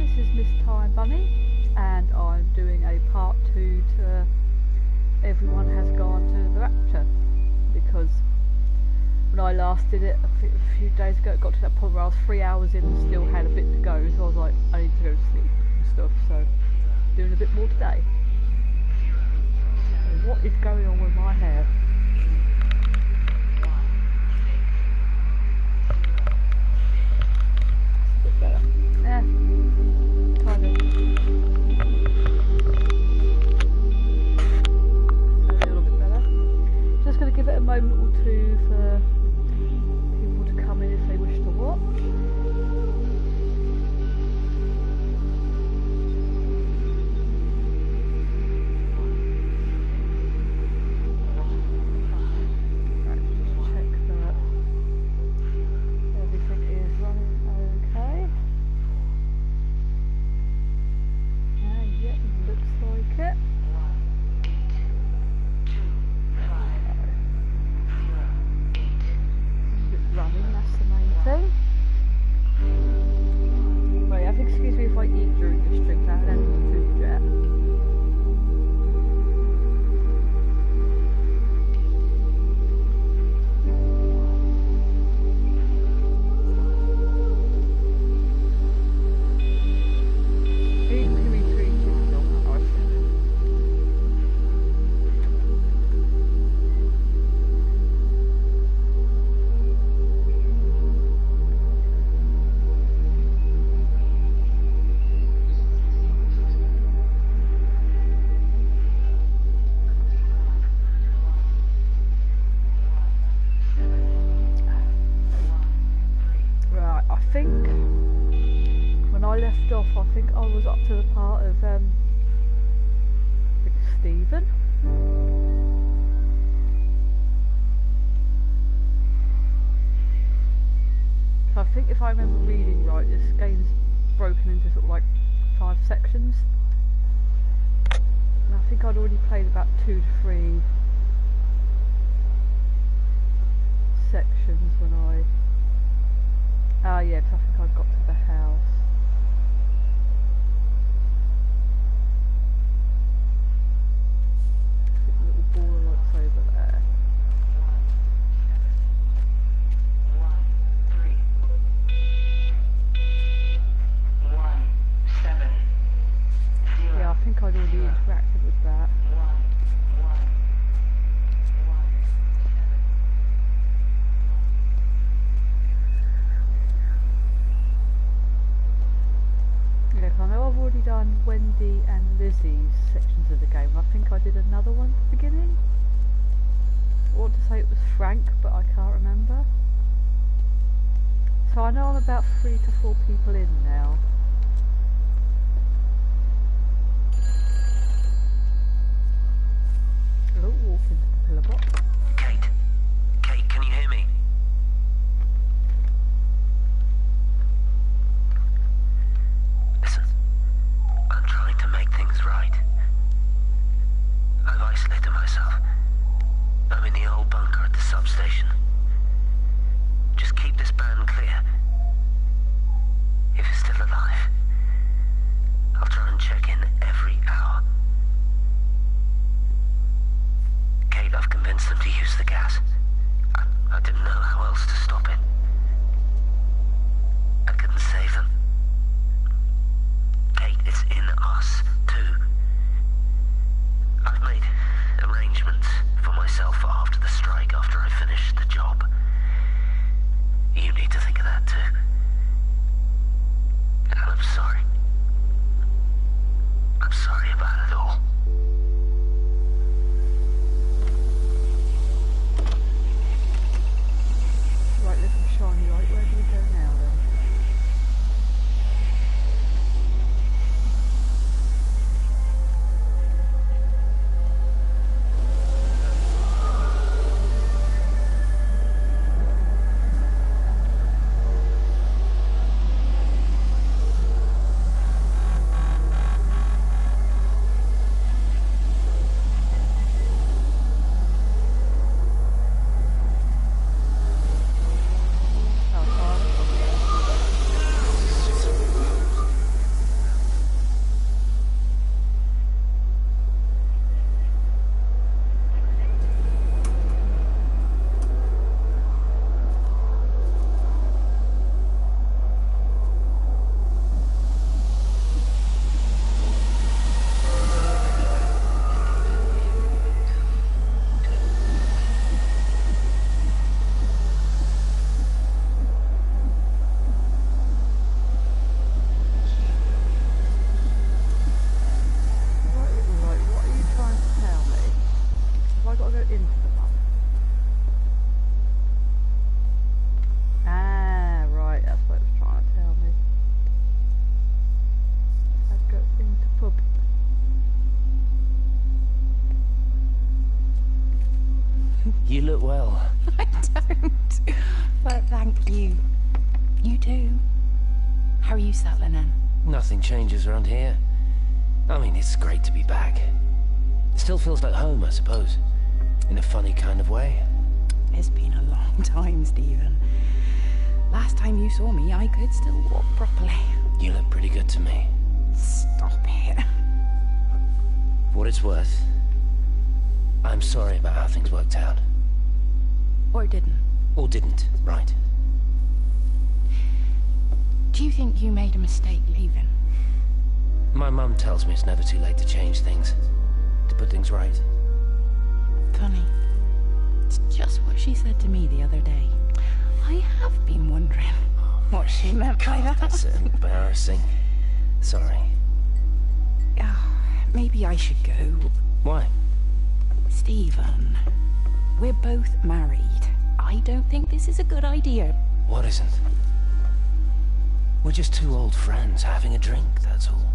this is Miss Time Bunny, and I'm doing a part 2 to Everyone Has Gone to the Rapture, because when I last did it a few days ago, it got to that point where I was 3 hours in and still had a bit to go, so I was like, I need to go to sleep and stuff, so doing a bit more today. So what is going on with my hair? Better. Yeah, kind of. A little bit better. Just going to give it a moment or two for people to come in if they wish to watch. I think I was up to the part of Stephen. So I think if I remember reading right, this game's broken into sort of like 5 sections. And I think I'd already played about 2 to 3 sections when I... yeah, because I think I got to the house. I think I'd already interacted with that. Yeah, I know I've already done Wendy and Lizzie's sections of the game. I think I did another one at the beginning. I want to say it was Frank, but I can't remember. So I know I'm about 3 to 4 people in now. Hello, walk into the pillar box. Kate, can you hear me? Listen, I'm trying to make things right. I've isolated myself. I'm in the old bunker at the substation. Just keep this band clear. If it's still alive, I'll try and check in every hour. Kate, I've convinced them to use the gas. I didn't know how else to stop it. I couldn't save them. Kate, it's in us, too. I've made arrangements for myself after the strike, after I finish the job. You need to think of that, too. And I'm sorry. I'm sorry about it all. Right, listen, look well. I don't. But thank you. You do. How are you settling in? Nothing changes around here. I mean, it's great to be back. It still feels like home, I suppose. In a funny kind of way. It's been a long time, Stephen. Last time you saw me, I could still walk properly. You look pretty good to me. Stop it. For what it's worth, I'm sorry about how things worked out. Or didn't. Or didn't, right. Do you think you made a mistake leaving? My mum tells me it's never too late to change things. To put things right. Funny. It's just what she said to me the other day. I have been wondering what she meant by that. That's embarrassing. Sorry. Maybe I should go. Why? Stephen, we're both married. I don't think this is a good idea. What isn't? We're just two old friends having a drink, that's all.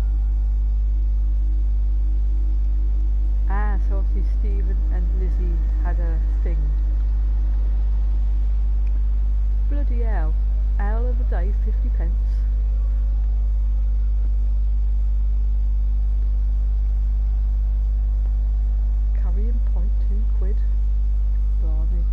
Ah, so obviously Stephen and Lizzie had a thing. Bloody hell. Ale of the day, 50p. Curry and pint, £2. Blimey.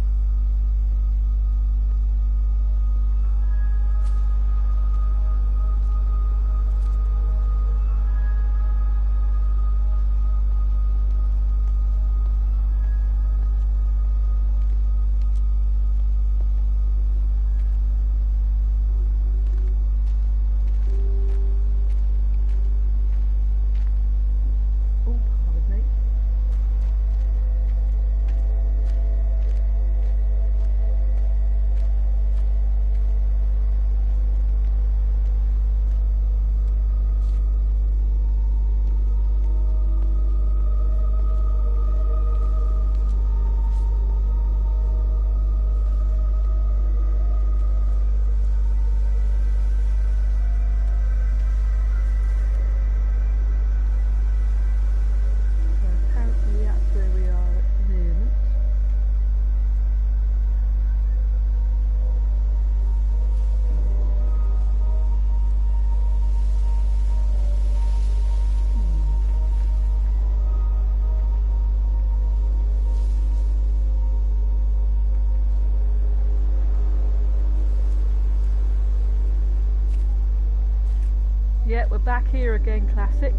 Yeah, we're back here again, classic.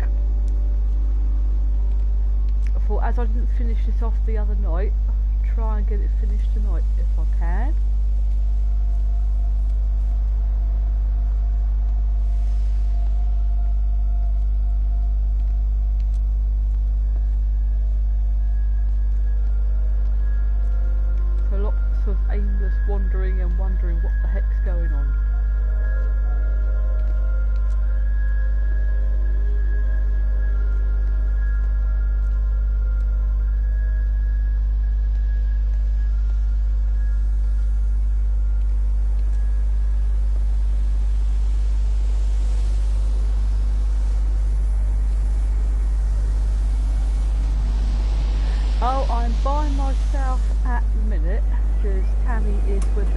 I thought as I didn't finish this off the other night, I'll try and get it finished tonight if I can. So lots of aimless wandering and wondering what the heck's going on. Oh, I'm by myself at the minute because Tammy is with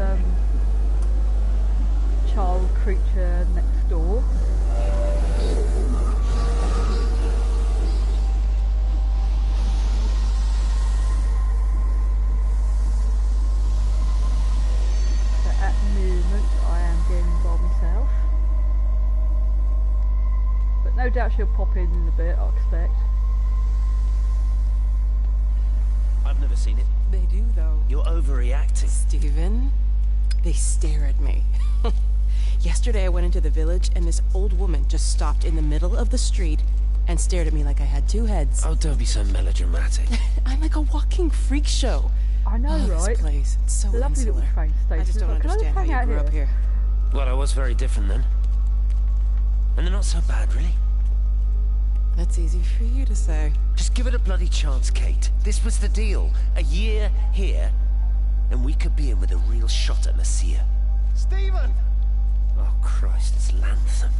child creature next door. So at the moment I am getting by myself. But no doubt she'll pop in a bit, I expect. I've never seen it. They do, though. You're overreacting. Stephen, they stare at me. Yesterday I went into the village and this old woman just stopped in the middle of the street and stared at me like I had two heads. Oh, don't be so melodramatic. I'm like a walking freak show. I know, right? This place, it's so Lovely insular. little train station. I just don't Can I understand hang how out you grew up here. Well, I was very different then. And they're not so bad, really. That's easy for you to say. Just give it a bloody chance, Kate. This was the deal. A year here, and we could be in with a real shot at Messiah. Stephen! Oh, Christ, it's Lantham.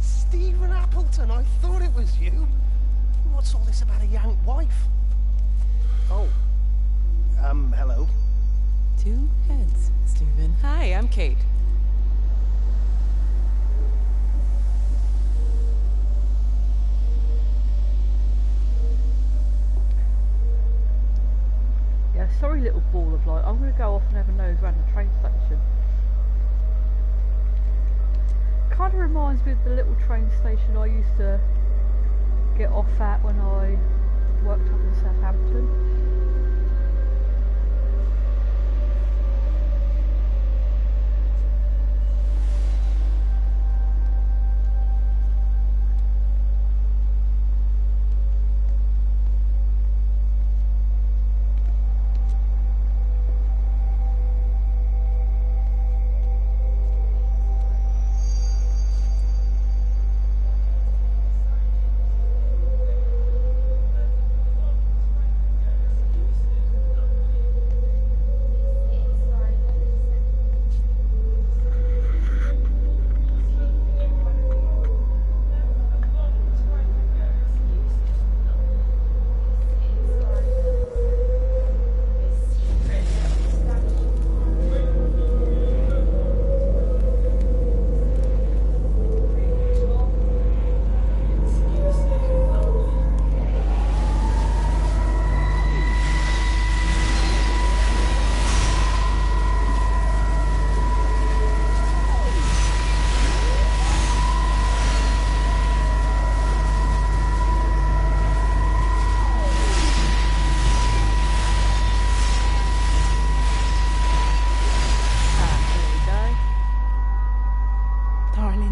Stephen Appleton, I thought it was you. What's all this about a young wife? Oh. Hello. Two heads, Stephen. Hi, I'm Kate. Yeah, sorry little ball of light. I'm going to go off and have a nose around the train station. Kind of reminds me of the little train station I used to get off at when I worked up in Southampton.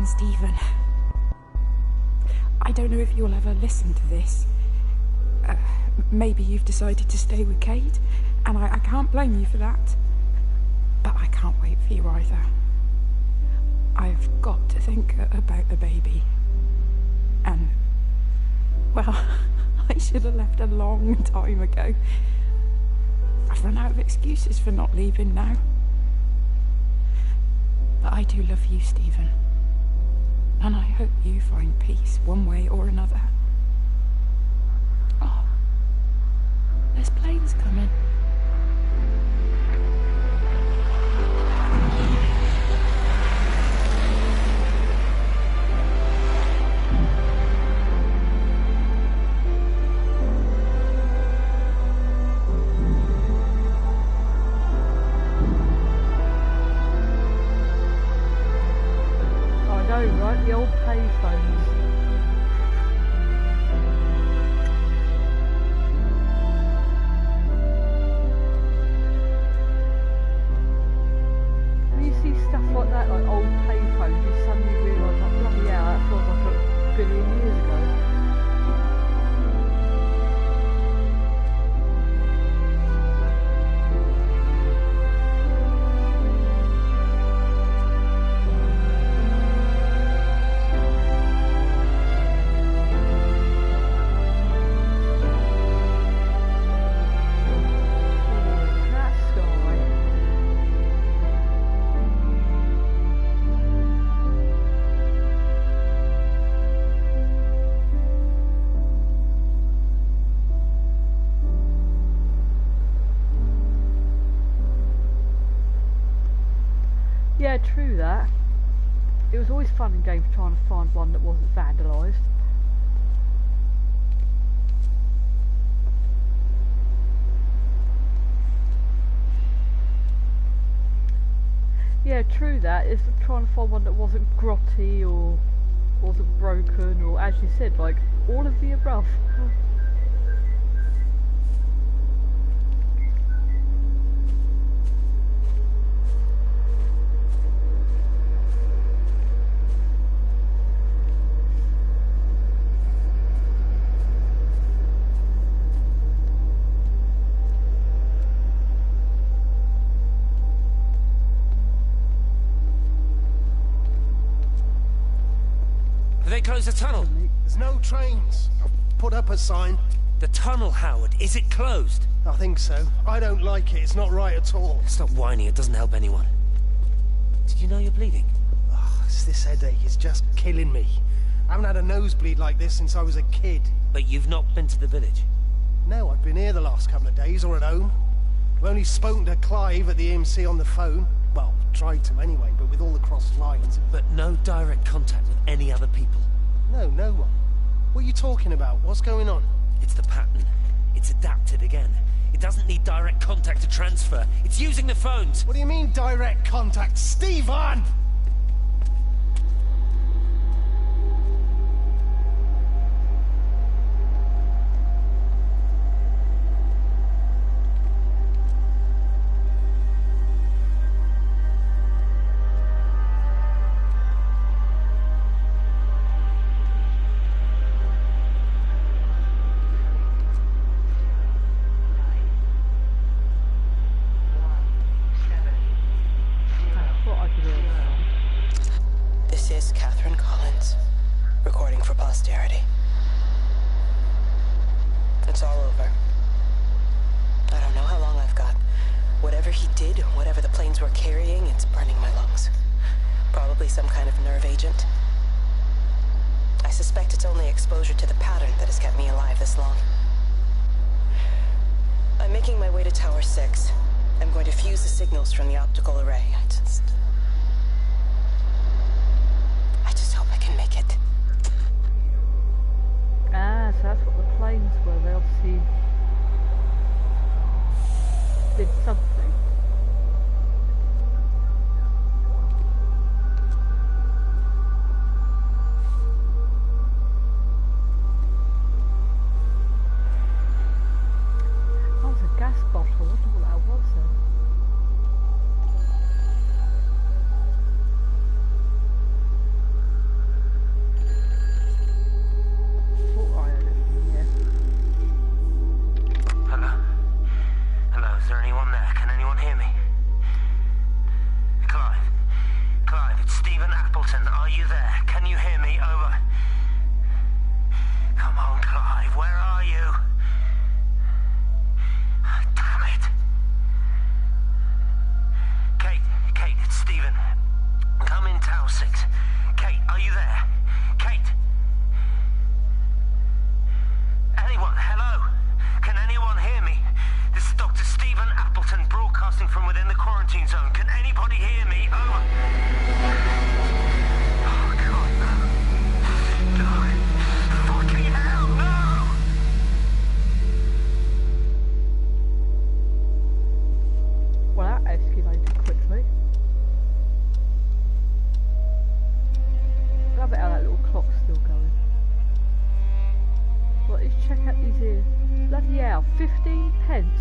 Stephen, I don't know if you'll ever listen to this. Maybe you've decided to stay with Kate, and I can't blame you for that. But I can't wait for you either. I've got to think about the baby. And, well, I should have left a long time ago. I've run out of excuses for not leaving now. But I do love you, Stephen. And I hope you find peace one way or another. Oh, there's planes coming. Right, the old payphones. When you see stuff like that, like old payphones, you suddenly realise, like, bloody hell, that feels like a billion years ago. Yeah, true that. It was always fun and games trying to find one that wasn't vandalised. Yeah, true that. It's trying to find one that wasn't grotty or wasn't broken or, as you said, like, all of the above. They closed the tunnel. There's no trains. I've put up a sign. The tunnel, Howard. Is it closed? I think so. I don't like it. It's not right at all. Stop whining. It doesn't help anyone. Did you know you're bleeding? Oh, it's this headache. It's just killing me. I haven't had a nosebleed like this since I was a kid. But you've not been to the village? No, I've been here the last couple of days or at home. I've only spoken to Clive at the AMC on the phone. Well, tried to anyway, but with all the crossed lines. But no direct contact with any other people. No, no one. What are you talking about? What's going on? It's the pattern. It's adapted again. It doesn't need direct contact to transfer. It's using the phones. What do you mean, direct contact? Stephen! Some kind of nerve agent. I suspect it's only exposure to the pattern that has kept me alive this long. I'm making my way to Tower 6. I'm going to fuse the signals from the optical array. I just hope I can make it. Ah, so that's what the planes were. They obviously did something.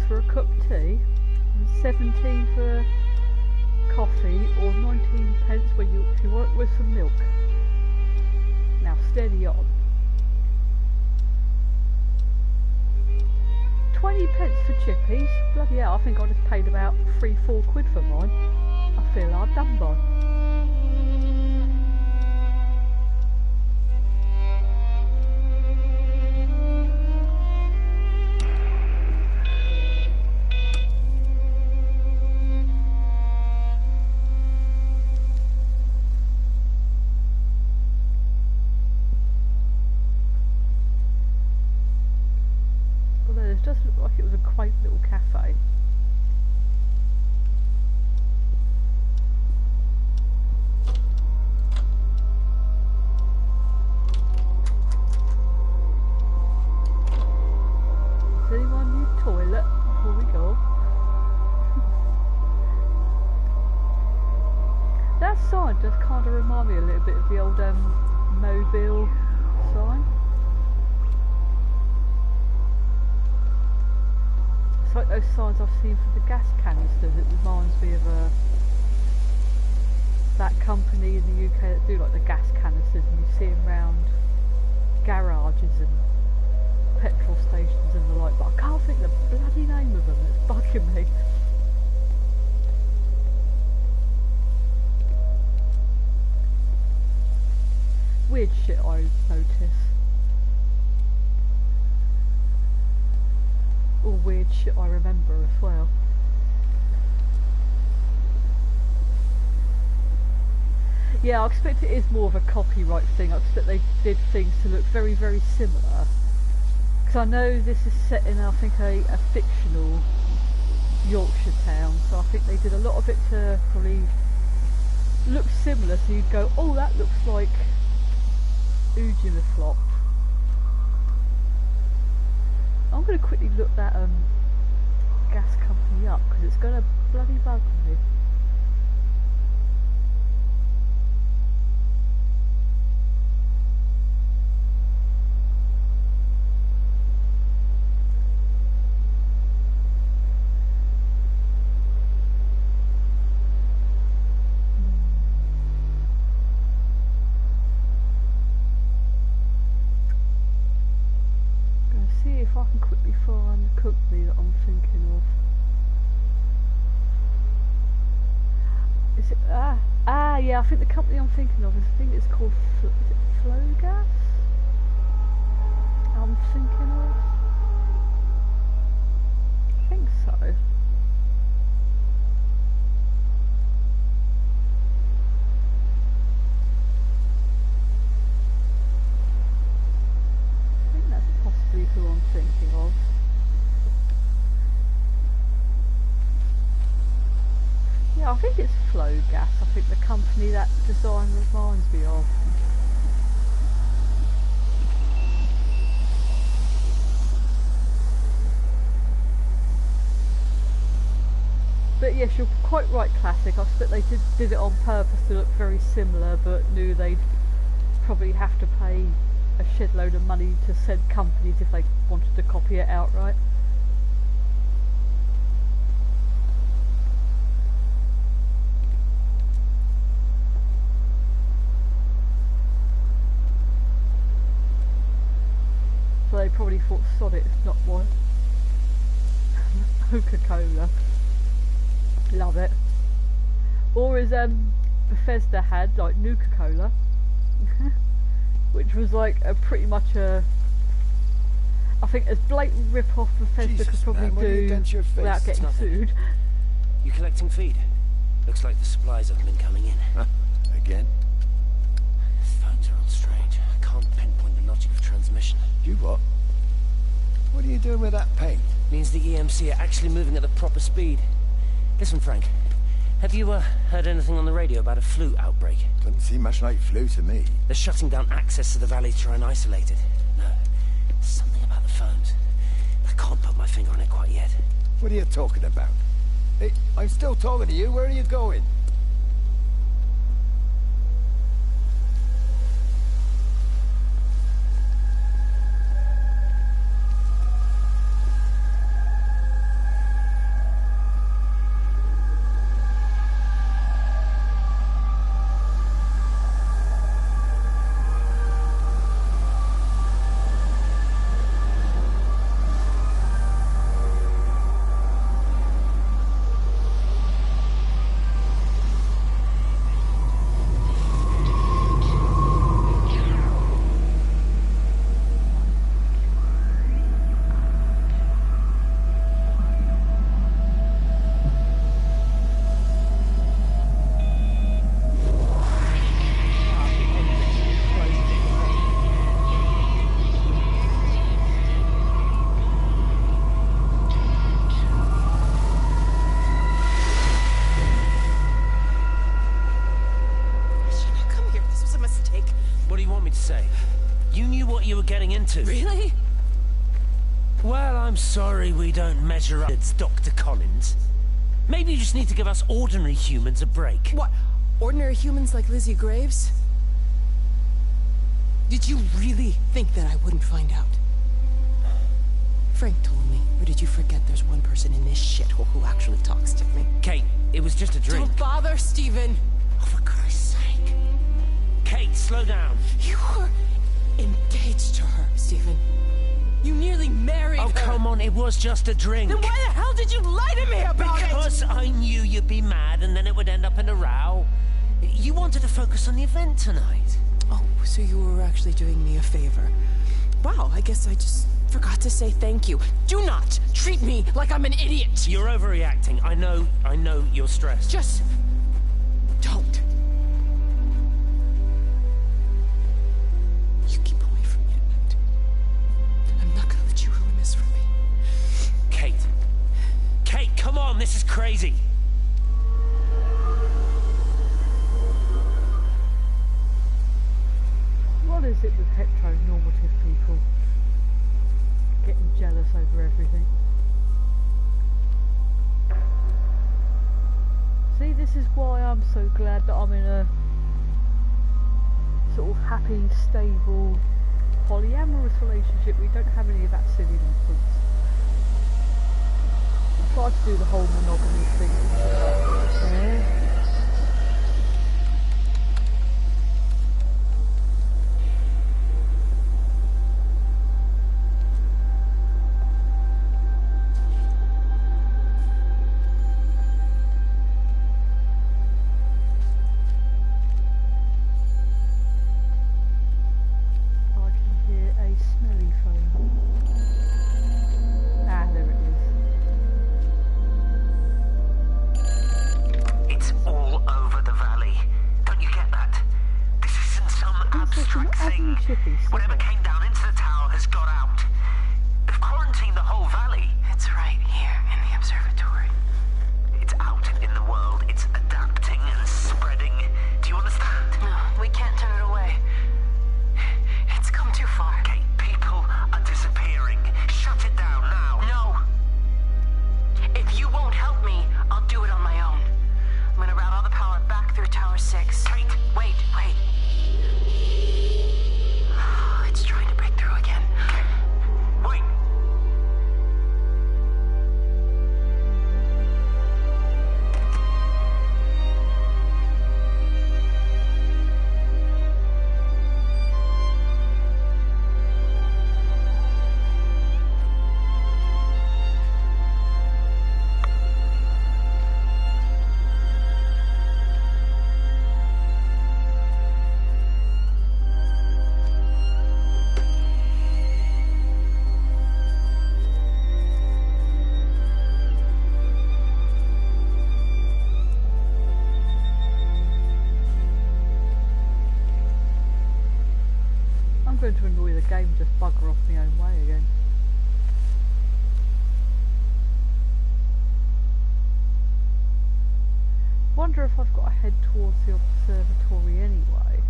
For a cup of tea, and 17 for coffee, or 19 pence when if you want it with some milk. Now steady on. 20 pence for chippies? Bloody hell, I think I just paid about 3-4 quid for mine. I feel hard done by. Just looked like it was a quaint little cafe. Does anyone need a toilet before we go? That sign does kind of remind me a little bit of the old Mobile sign. Like those signs I've seen for the gas canisters. It reminds me of that company in the UK that do like the gas canisters, and you see them around garages and petrol stations and the like, but I can't think the bloody name of them. It's bugging me. Weird shit I notice. All weird shit I remember as well. Yeah, I expect it is more of a copyright thing. I expect they did things to look very, very similar. Because I know this is set in, I think, a fictional Yorkshire town, so I think they did a lot of it to probably look similar, so you'd go, oh, that looks like Ujimaflop. I'm going to quickly look that gas company up, because it's going to bloody bug me. If I can quickly find the company that I'm thinking of. Is it yeah, I think the company I'm thinking of it's called is it Flowgas? I'm thinking of. I think so. Who I'm thinking of. Yeah, I think it's Flowgas. I think the company that design reminds me of. But yes, you're quite right, Classic. I expect they did it on purpose to look very similar, but knew they'd probably have to pay a shed load of money to said companies if they wanted to copy it outright. So they probably thought, sod it, it's not one. Coca-Cola. Love it. Or as Bethesda had, like Nuka-Cola. Which was like a pretty much a, I think as blatant rip-off Bethesda could probably do without getting sued. You collecting feed? Looks like the supplies haven't been coming in. Huh? Again? Phones are all strange. I can't pinpoint the logic of transmission. You what? What are you doing with that paint? Means the EMC are actually moving at the proper speed. Listen, Frank. Have you heard anything on the radio about a flu outbreak? Doesn't seem much like flu to me. They're shutting down access to the valley to try and isolate it. No, something about the phones. I can't put my finger on it quite yet. What are you talking about? Hey, I'm still talking to you. Where are you going? Really? Well, I'm sorry we don't measure up. It's Dr. Collins. Maybe you just need to give us ordinary humans a break. What? Ordinary humans like Lizzie Graves? Did you really think that I wouldn't find out? Frank told me, or did you forget there's one person in this shithole who actually talks to me? Kate, it was just a drink. Don't bother, Stephen! Oh, for Christ's sake. Kate, slow down. You were engaged to her, Stephen. You nearly married her. Oh, come on, it was just a drink. Then why the hell did you lie to me about it? Because I knew you'd be mad and then it would end up in a row. You wanted to focus on the event tonight. Oh, so you were actually doing me a favor. Wow, I guess I just forgot to say thank you. Do not treat me like I'm an idiot. You're overreacting. I know you're stressed. Just don't. You keep away from me at night. I'm not gonna let you ruin this for me. Kate, come on, is it with heteronormative people getting jealous over everything? See, this is why I'm so glad that I'm in a sort of happy, stable, polyamorous relationship. We don't have any of that silly nonsense. I tried to do the whole monogamy thing. Yeah. Whatever came down into the tower has got out. They've quarantined the whole valley. It's right here in the observatory. It's out in the world. It's adapting and spreading. Do you understand? No, we can't turn it away. It's come too far. Kate, people are disappearing. Shut it down now. No. If you won't help me, I'll do it on my own. I'm gonna route all the power back through Tower 6. Kate! Wait. It's trying to break through again. Kate, wait! I'm going to annoy the game and just bugger off my own way again. Wonder if I've got to head towards the observatory anyway.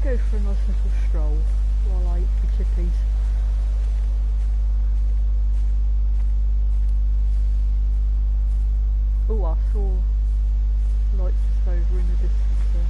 Go for a nice little stroll while I eat the chippies. Oh, I saw lights just over in the distance there.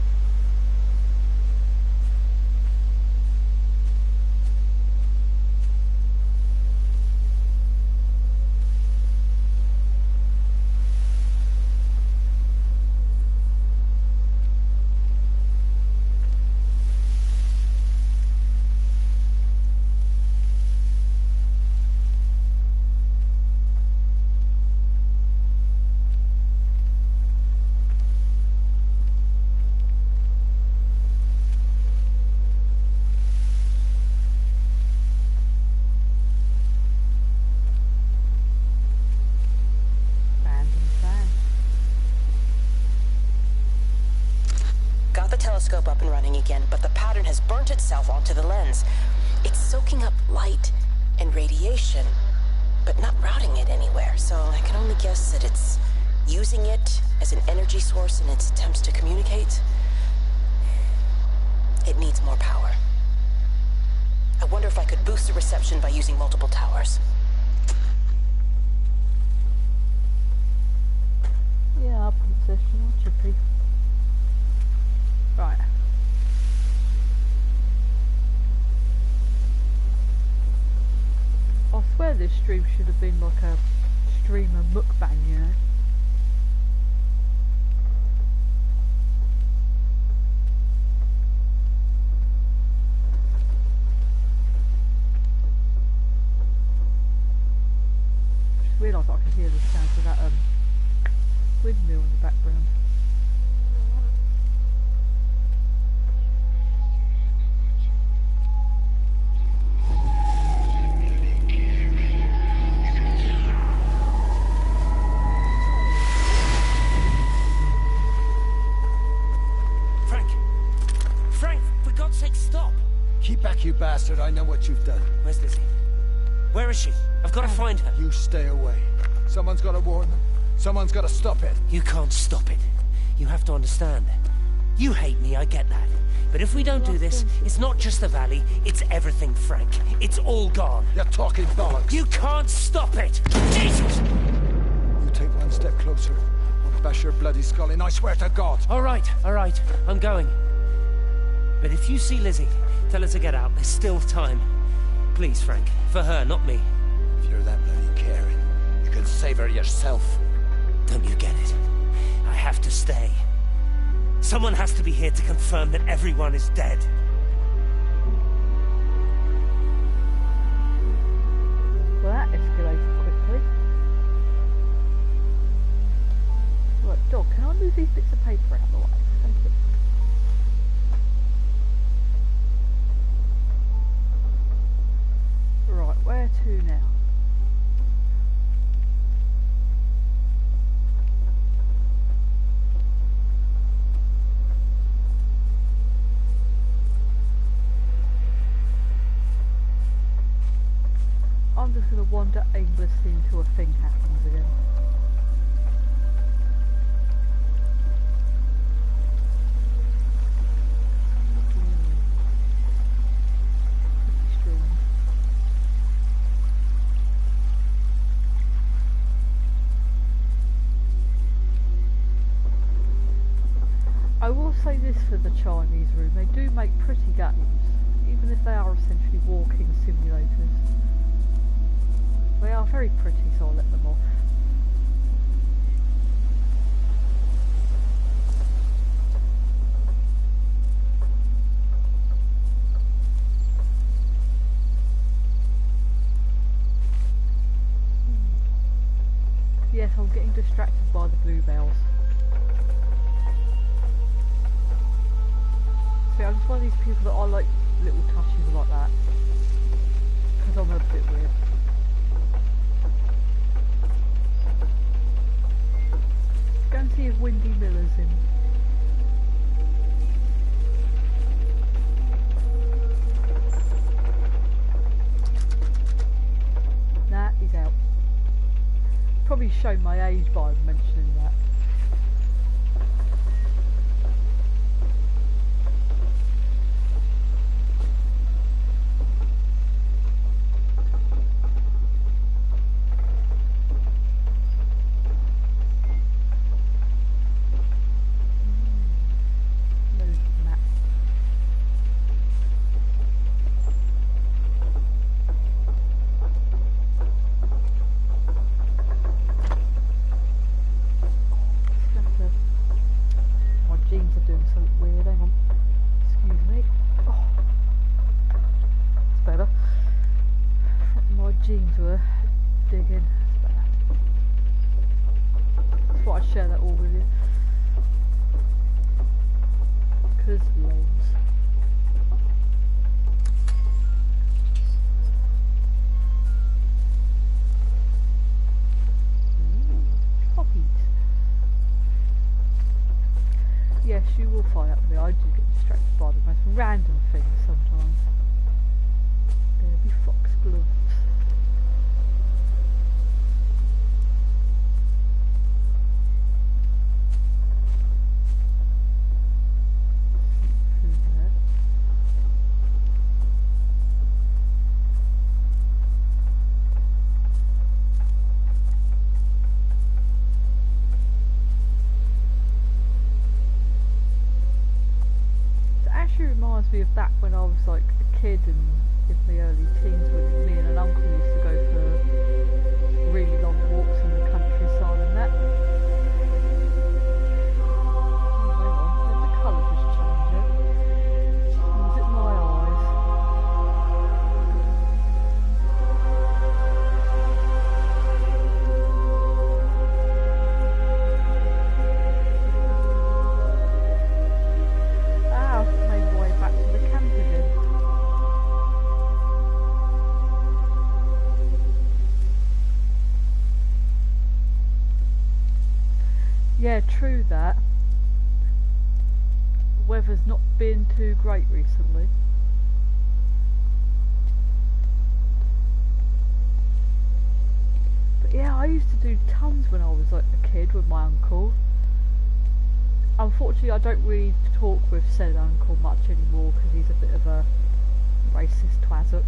Telescope up and running again, but the pattern has burnt itself onto the lens. It's soaking up light and radiation, but not routing it anywhere, so I can only guess that it's using it as an energy source in its attempts to communicate. It needs more power. I wonder if I could boost the reception by using multiple towers. Yeah, princess, you're chippy. Right. I swear this stream should have been like a streamer mukbang, you know? Just realised I could hear the sounds of that windmill in the background. Frank, for God's sake, Keep back, you bastard. I know what you've done. Where's Lizzie? Where is she? I've got to find her. You stay away. Someone's got to warn them. Someone's got to stop it. You can't stop it. You have to understand. You hate me, I get that. But if we don't do this, it's not just the valley, it's everything, Frank. It's all gone. You're talking bollocks. You can't stop it! Jesus! You take one step closer, I'll bash your bloody skull in, I swear to God. All right, I'm going. But if you see Lizzie, tell her to get out. There's still time. Please, Frank. For her, not me. If you're that bloody caring, you can save her yourself. Don't you get it? I have to stay. Someone has to be here to confirm that everyone is dead. Well, that escalated quickly. Right, dog, can I move these bits of paper out of the way? Thank you. Right, where to now? I'm just going to wander aimlessly until a thing happens again. Pretty strange. I will say this for the Chinese room, they do make pretty games, even if they are essentially walking simulators. They are very pretty, so I'll let them off. Yes, I'm getting distracted by the bluebells. See, I'm just one of these people that I like little touches like that. Because I'm a bit weird. Go and see if Windy Miller's in. Nah, he's out. Probably show my age by mentioning that. Share that all with you. Because loads. Ooh, poppies. Yes, you will find out with me. I do get distracted by the most random things sometimes. There'll be foxgloves. Reminds me of back when I was like a kid and in my early teens when me and an uncle used to go for really long walks in the countryside and that. Oh, hang on, did the colour just change it? Or was it my eyes? Yeah, true that. The weather's not been too great recently. tons when I was like a kid with my uncle. Unfortunately, I don't really talk with said uncle much anymore because he's a bit of a racist twazzock.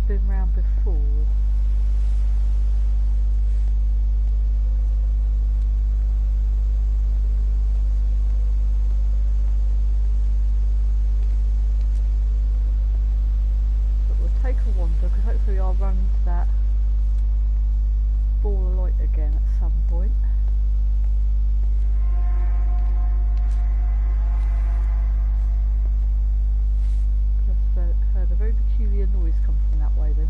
Been round before. But we'll take a wander because hopefully I'll run into that ball of light again at some point. Heard a very peculiar noise come from that way then.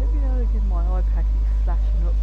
Every now and again my iPad keeps flashing up.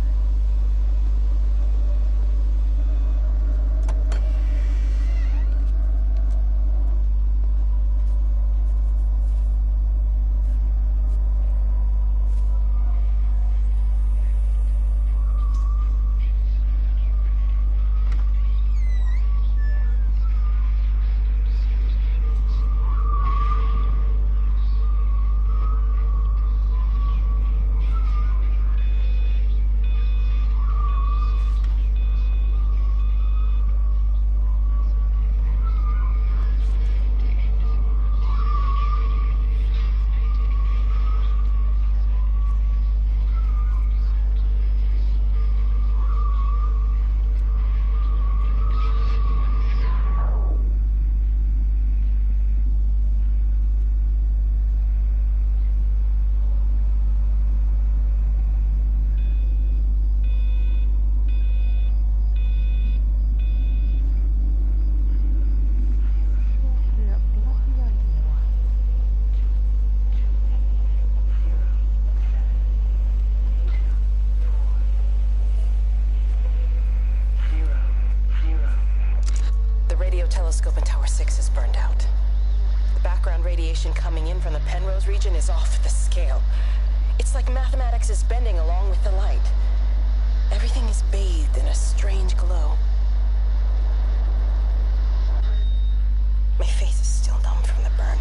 Telescope in Tower 6 is burned out. The background radiation coming in from the Penrose region is off the scale. It's like mathematics is bending along with the light. Everything is bathed in a strange glow. My face is still numb from the burn.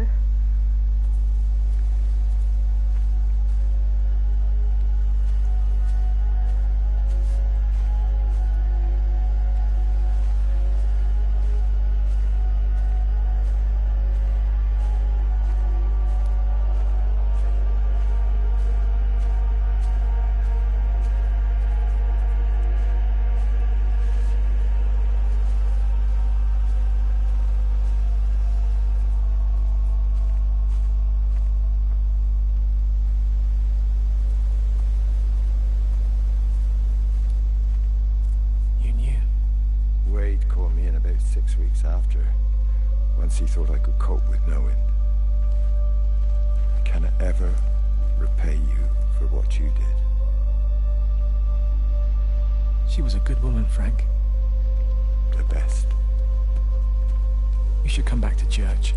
go. Wade called me in about 6 weeks after, once he thought I could cope with knowing. Can I ever repay you for what you did? She was a good woman, Frank. The best. You should come back to church.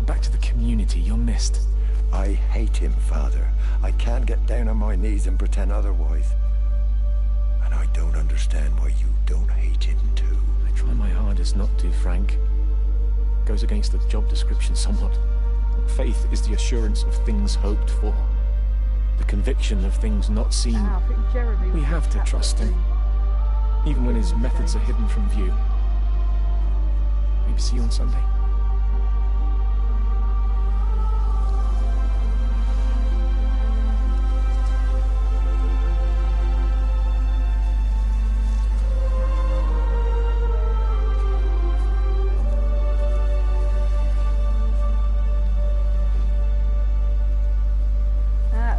Back to the community. You're missed. I hate him, Father. I can't get down on my knees and pretend otherwise. And I don't understand why you don't hate him too. I try my hardest not to, Frank. Goes against the job description somewhat. Faith is the assurance of things hoped for. The conviction of things not seen. I think Jeremy We have to trust him, even when his methods are hidden from view. Maybe see you on Sunday.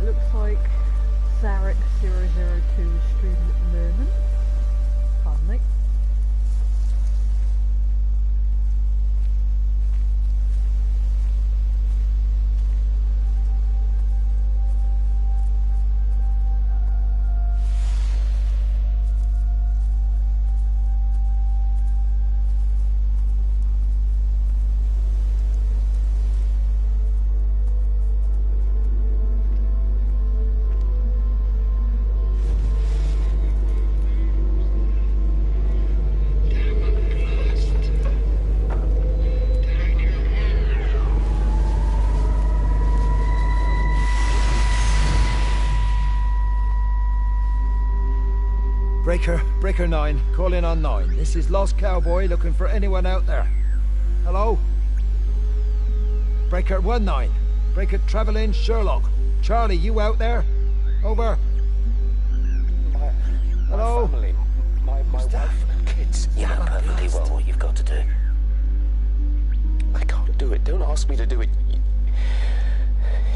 Looks like Zarek 002 is streaming at the moment. Pardon me. Breaker 9, call in on 9. This is Lost Cowboy looking for anyone out there. Hello? Breaker 19. Breaker Travelin Sherlock. Charlie, you out there? Over. Hello? My family, my wife and kids. You know perfectly well what you've got to do. I can't do it. Don't ask me to do it.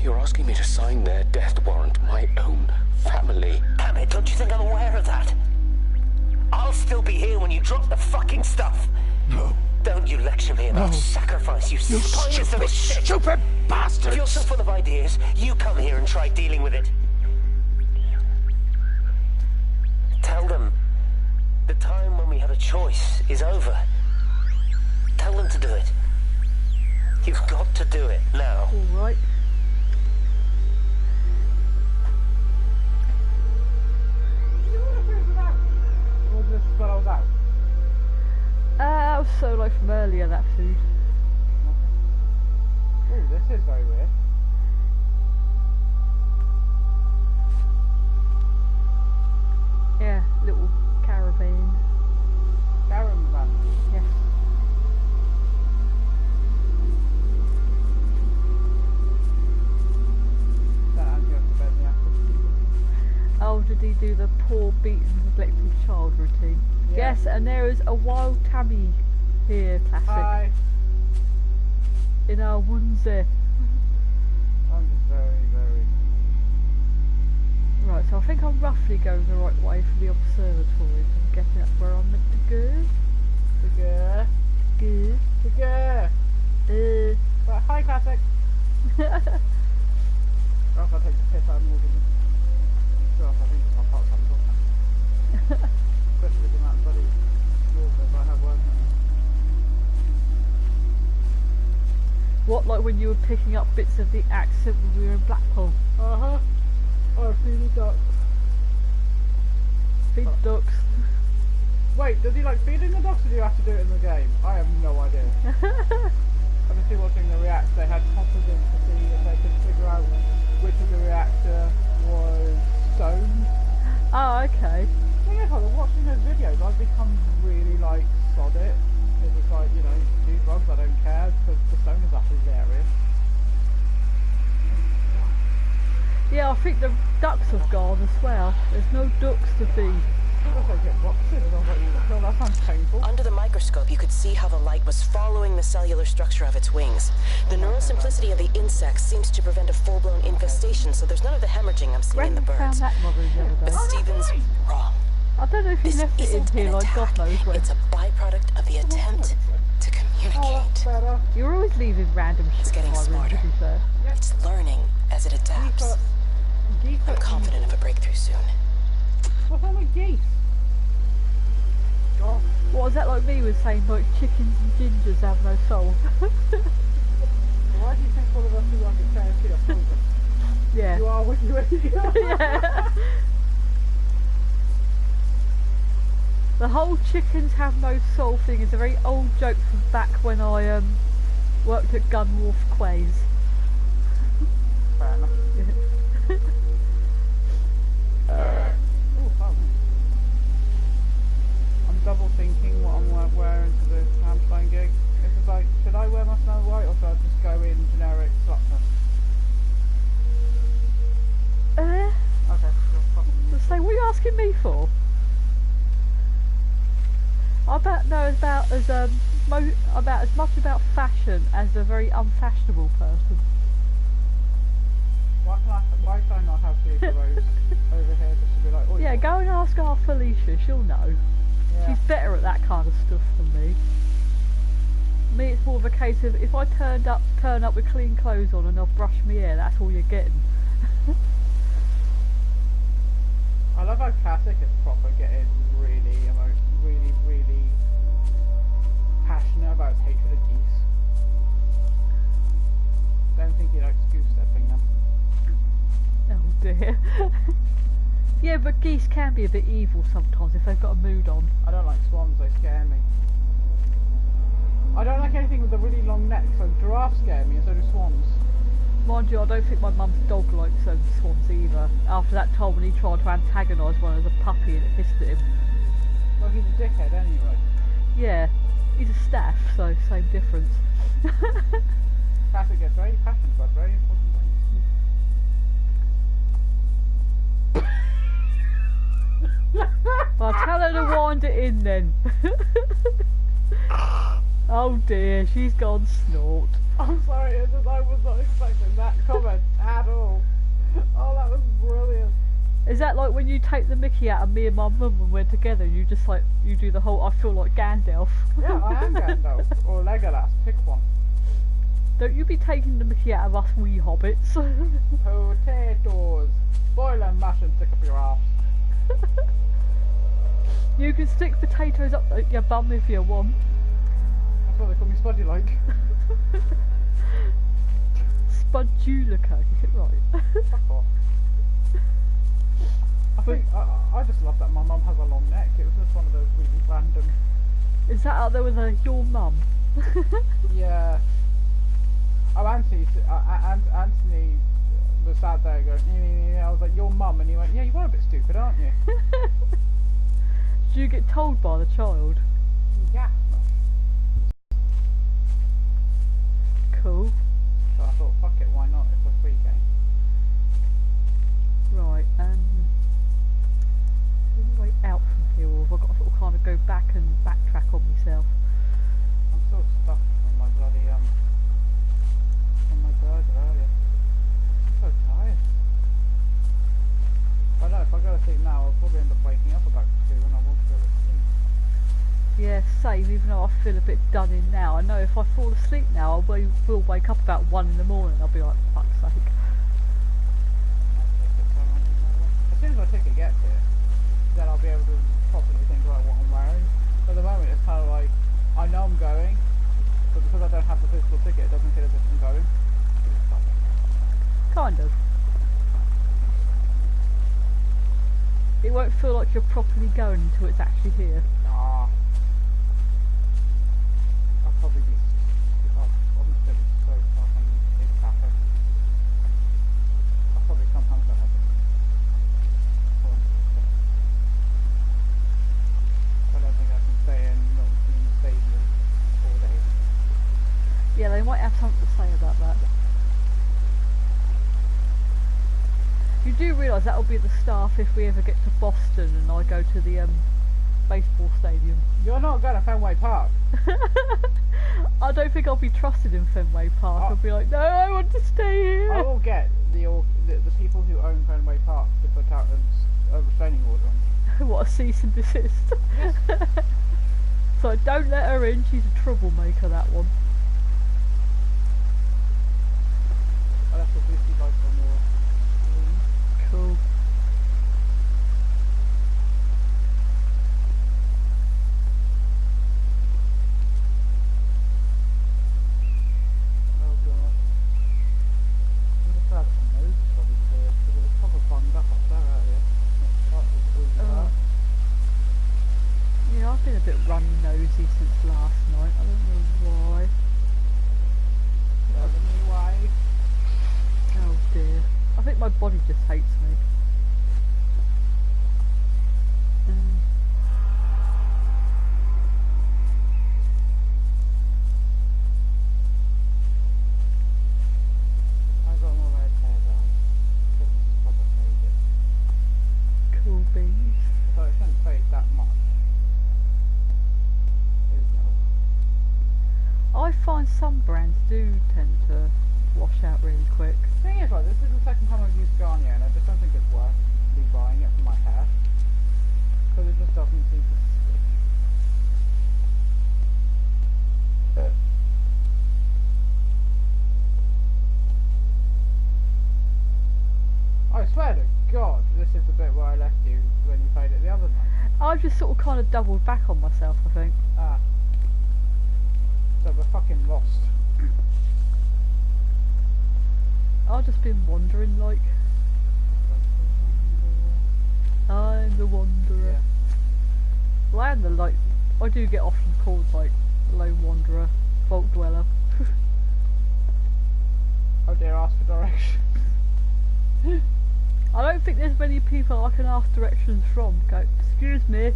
You're asking me to sign their death warrant. My own family. Damn it, don't you think I'm aware of that? I'll still be here when you drop the fucking stuff. No. Don't you lecture me about sacrifice, you spineless little shit. Stupid bastard! If you're so full of ideas, you come here and try dealing with it. Tell them the time when we had a choice is over. Tell them to do it. You've got to do it now. All right. That was solo from earlier, that food. Oh, this is very weird. Yeah, little caravan. Caravan. Yes. Oh, did he do the poor, beaten, neglected child routine? Yeah. Yes, and there is a wild Tammy here, classic. Hi. In our onesie. I'm just very... Right, so I think I'm roughly going the right way for the observatory. I'm getting up where I'm meant to go. Figure. Good. Figure. Right, hi, classic. Or else I'll take the piss out of Morgan. Or else I think I'll pop something off. Especially with the amount of bloody Morgans I have working on. What, like when you were picking up bits of the accent when we were in Blackpool? Uh-huh. Oh, feed the ducks. Feed the ducks. Wait, does he like feeding the ducks or do you have to do it in the game? I have no idea. Obviously watching the reactor, they had confidence to see if they could figure out which of the reactor was stoned. Oh, okay. So yeah, while watching those videos, I've become really like sod it. It's just like, you know, do drugs, I don't care, because the stone is actually hilarious. Yeah, I think the ducks have gone as well. There's no ducks to feed. That sounds painful. Under the microscope, you could see how the light was following the cellular structure of its wings. The neural simplicity of the insects seems to prevent a full-blown infestation, so there's none of the hemorrhaging I'm seeing in the Found birds. that mother the other But day. Stephen's wrong. I don't know if he This left it in isn't here an like God attack. knows when. It's a byproduct of the attempt to communicate. Better. You're always leaving random shit. It's getting in my room, smarter. to be fair. It's learning as it adapts. Geese are I'm confident of a breakthrough soon. What's wrong with geese? God. What was that like me was saying like chickens and gingers have no soul? Why do you think all of us who work at KFC are hungry? Yeah. You are what you are. Yeah. The whole chickens have no soul thing is a very old joke from back when I worked at Gunwharf Quays. Fair enough. I'm double thinking what I'm wearing to the Hamstein gig. It's just like, should I wear my Snow White or should I just go in generic Slutness? Okay, you're fucking So what are you asking me for? I know about as much about fashion as a very unfashionable person. Why can I not have Lisa Rose over here just to be like, oh Yeah, go and ask our Felicia, she'll know. yeah. She's better at that kind of stuff than me. Me, it's more of a case of if I turn up with clean clothes on and I've brushed my hair, that's all you're getting. I love how Classic is proper getting really passionate about his hatred of geese. Don't think he likes goose stepping them. Oh dear. Yeah, but geese can be a bit evil sometimes if they've got a mood on. I don't like swans, they scare me. I don't like anything with a really long neck, so giraffes scare me and so do swans. Mind you, I don't think my mum's dog likes swans either. After that time when he tried to antagonise one as a puppy and it hissed at him. Well, he's a dickhead anyway. Yeah, he's a staff, so same difference. Classic gets very passionate about very important things. Well, tell her to wind it in then. Oh dear, she's gone snort. I'm sorry, it's just I was not expecting that comment at all. Oh, that was brilliant. Is that like when you take the mickey out of me and my mum when we're together, you just like, you do the whole I feel like Gandalf? Yeah, I am Gandalf. Or Legolas, pick one. Don't you be taking the mickey out of us wee hobbits. Potatoes. Boil and mash and stick up your arse. You can stick potatoes up your bum if you want. That's what they call me, Spudgy like. Spudjulica, is it right? Fuck off. I just love that my mum has a long neck. It was just one of those really random. Is that up there with your mum? Yeah. Oh, Anthony was sat there going, I was like, your mum, and he went, yeah, you are a bit stupid, aren't you? Did you get told by the child? Yeah. Cool. So I thought, fuck it, why not? It's a free game. Right, way out from here, or have I got to sort of kind of go back and backtrack on myself? I'm still stuck from my bloody, from my burger earlier. I'm so tired. I know, if I go to sleep now, I'll probably end up waking up about 2 and I won't go to sleep. Yeah, same, even though I feel a bit done in now. I know if I fall asleep now, I will wake up about 1 in the morning. I'll be like, fuck's sake. As soon as my ticket gets here, then I'll be able to properly think about what I'm wearing. But at the moment, it's kind of like, I know I'm going, but because I don't have the physical ticket, it doesn't feel as if I'm going. Kind of. It won't feel like you're properly going until it's actually here. Ah. I'll probably be... I'm do realise that'll be the staff if we ever get to Boston and I go to the baseball stadium. You're not going to Fenway Park. I don't think I'll be trusted in Fenway Park. I'll be like, no, I want to stay here. I will get the people who own Fenway Park to put out a restraining order on you. What, a cease and desist? Yes. So don't let her in, she's a troublemaker, that one. I'll have to briefly like one more. Cool. Oh god. I'm just glad that my nose is probably clear because it was proper bunged up there earlier. Yeah, I've been a bit runny nosy since last night. I don't know why. Why? Oh dear. I think my body just hates me. I got more red hair down because this is proper faded. Cool beans. So it shouldn't fade that much. I find some brands do tend to wash out really quick. The thing is, right, this is the second time I've used Garnier and I just don't think it's worth me buying it for my hair. Because it just doesn't seem to stick. I swear to God, this is the bit where I left you when you played it the other night. I've just sort of kind of doubled back on myself, I think. Ah. So we're fucking lost. I've just been wandering like... I'm the wanderer. Yeah. Well, I am the, like... I do get often called, like, lone wanderer, vault dweller. Oh dear, ask for directions. I don't think there's many people I can ask directions from. Go, excuse me.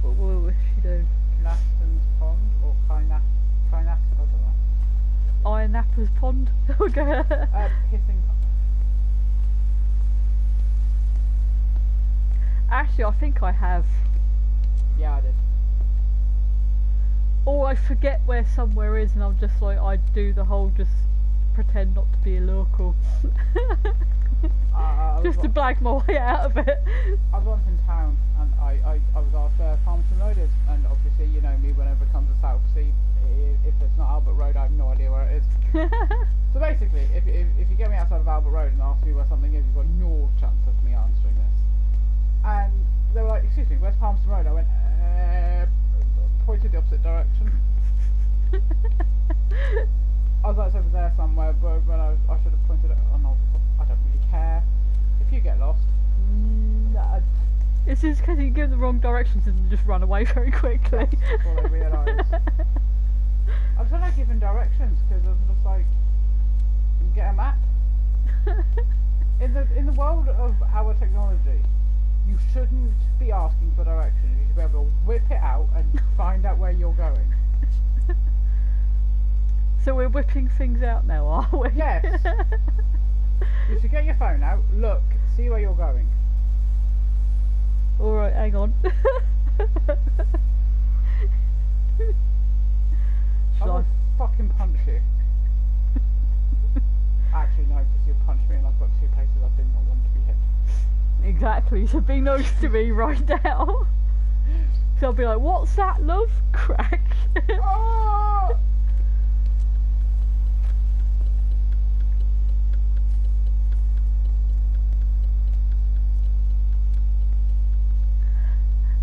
What will she do? Nafton's Pond or Kainak, I don't know. Iron Napper's Pond? Okay. Pissing. Actually, I think I have. Yeah, I did. Or I forget where somewhere is and I'm just like, I do the whole just pretend not to be a local. Just to blag my way out of it. I was once in town and I was asked where Palmerston Road is, and obviously you know me, whenever it comes to South Sea, if it's not Albert Road, I have no idea where it is. So basically, if you get me outside of Albert Road and ask me where something is, you've got no chance of me answering this. And they were like, excuse me, where's Palmerston Road? I went, pointed the opposite direction. I was like, it's over there somewhere, but when I should have pointed it. Oh no, I don't really care. If you get lost, nah. It's just because you give the wrong directions and just run away very quickly. That's all I realised. I don't like giving directions because I'm just like, you get a map. In the world of our technology, you shouldn't be asking for directions. You should be able to whip it out and find out where you're going. So we're whipping things out now, are we? Yes. You should get your phone out, look, see where you're going. Alright, hang on. I will fucking punch you. Actually, no, because you punch me and I've got two places I did not want to be hit. Exactly, so be nice to me right now. So I'll be like, what's that, love? Crack. Oh!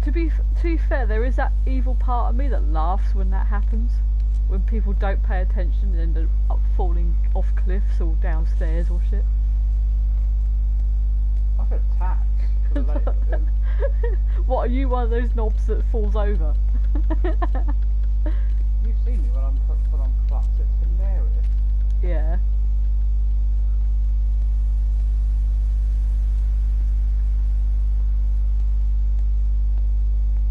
To be fair, there is that evil part of me that laughs when that happens. When people don't pay attention and end up falling off cliffs or downstairs or shit. I feel attacked. What, are you one of those knobs that falls over? You've seen me when I'm put on clutch, it's hilarious. Yeah.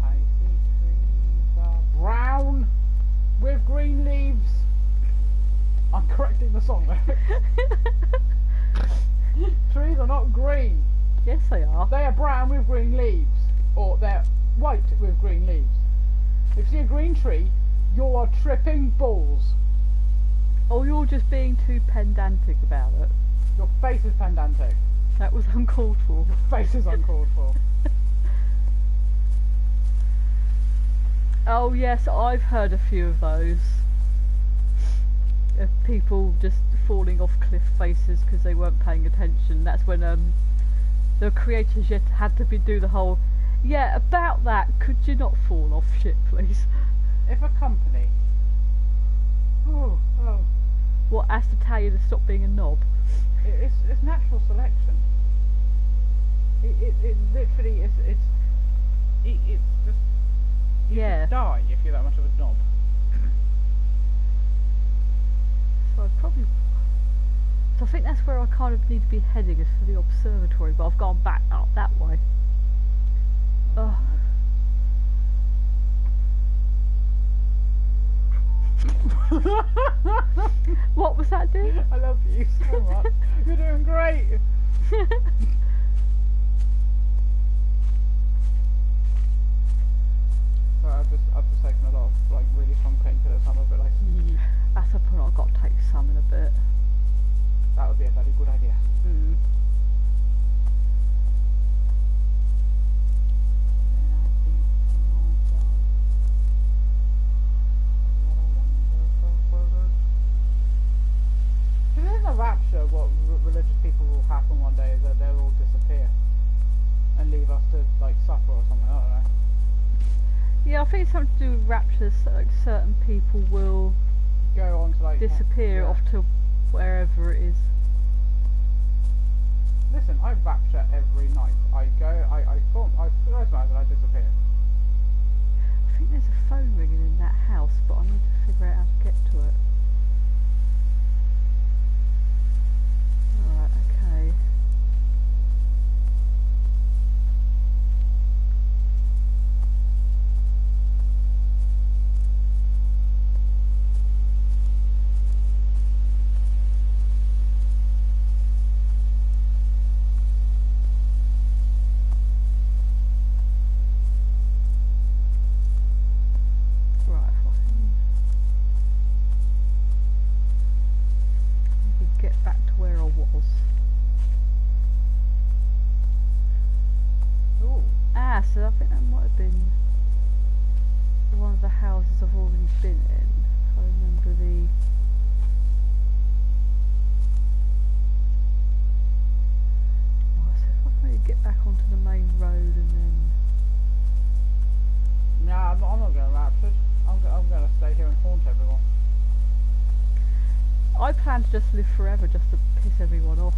I see trees are brown with green leaves. I'm correcting the the song lyric. Trees are not green. Yes, they are. They are brown with green leaves. Or they're white with green leaves. If you see a green tree, you are tripping balls. Oh, you're just being too pedantic about it. Your face is pedantic. That was uncalled for. Your face is uncalled for. Oh yes, I've heard a few of those. Of people just falling off cliff faces because they weren't paying attention. That's when the creators yet had to do the whole, yeah, about that, could you not fall off shit, please? If a company... Oh. What, has to tell you to stop being a knob? It's natural selection. It literally it's just... You could die if you're that much of a knob. So I think that's where I kind of need to be heading, is for the observatory, but I've gone back up that way. Oh. What was that, dude? I love you so much. You're doing great. I've just taken a lot of like really strong painkillers. I'm a bit like. That's a point. I've got to take some in a bit. That would be a very good idea. Mm. In the Rapture, what religious people will happen one day is that they'll all disappear and leave us to like suffer or something. I don't know. Yeah, I think it's something to do with Rapture. Like certain people will go on to like disappear off to wherever it is. Listen, I Rapture every night. I go, I close my eyes and I disappear. I think there's a phone ringing in that house, but I need to figure out how to get to it. Alright, okay. So I think that might have been one of the houses I've already been in. I remember the... Oh, so if I can really get back onto the main road and then... Nah, I'm not going to Rapture. I'm going to stay here and haunt everyone. I plan to just live forever just to piss everyone off.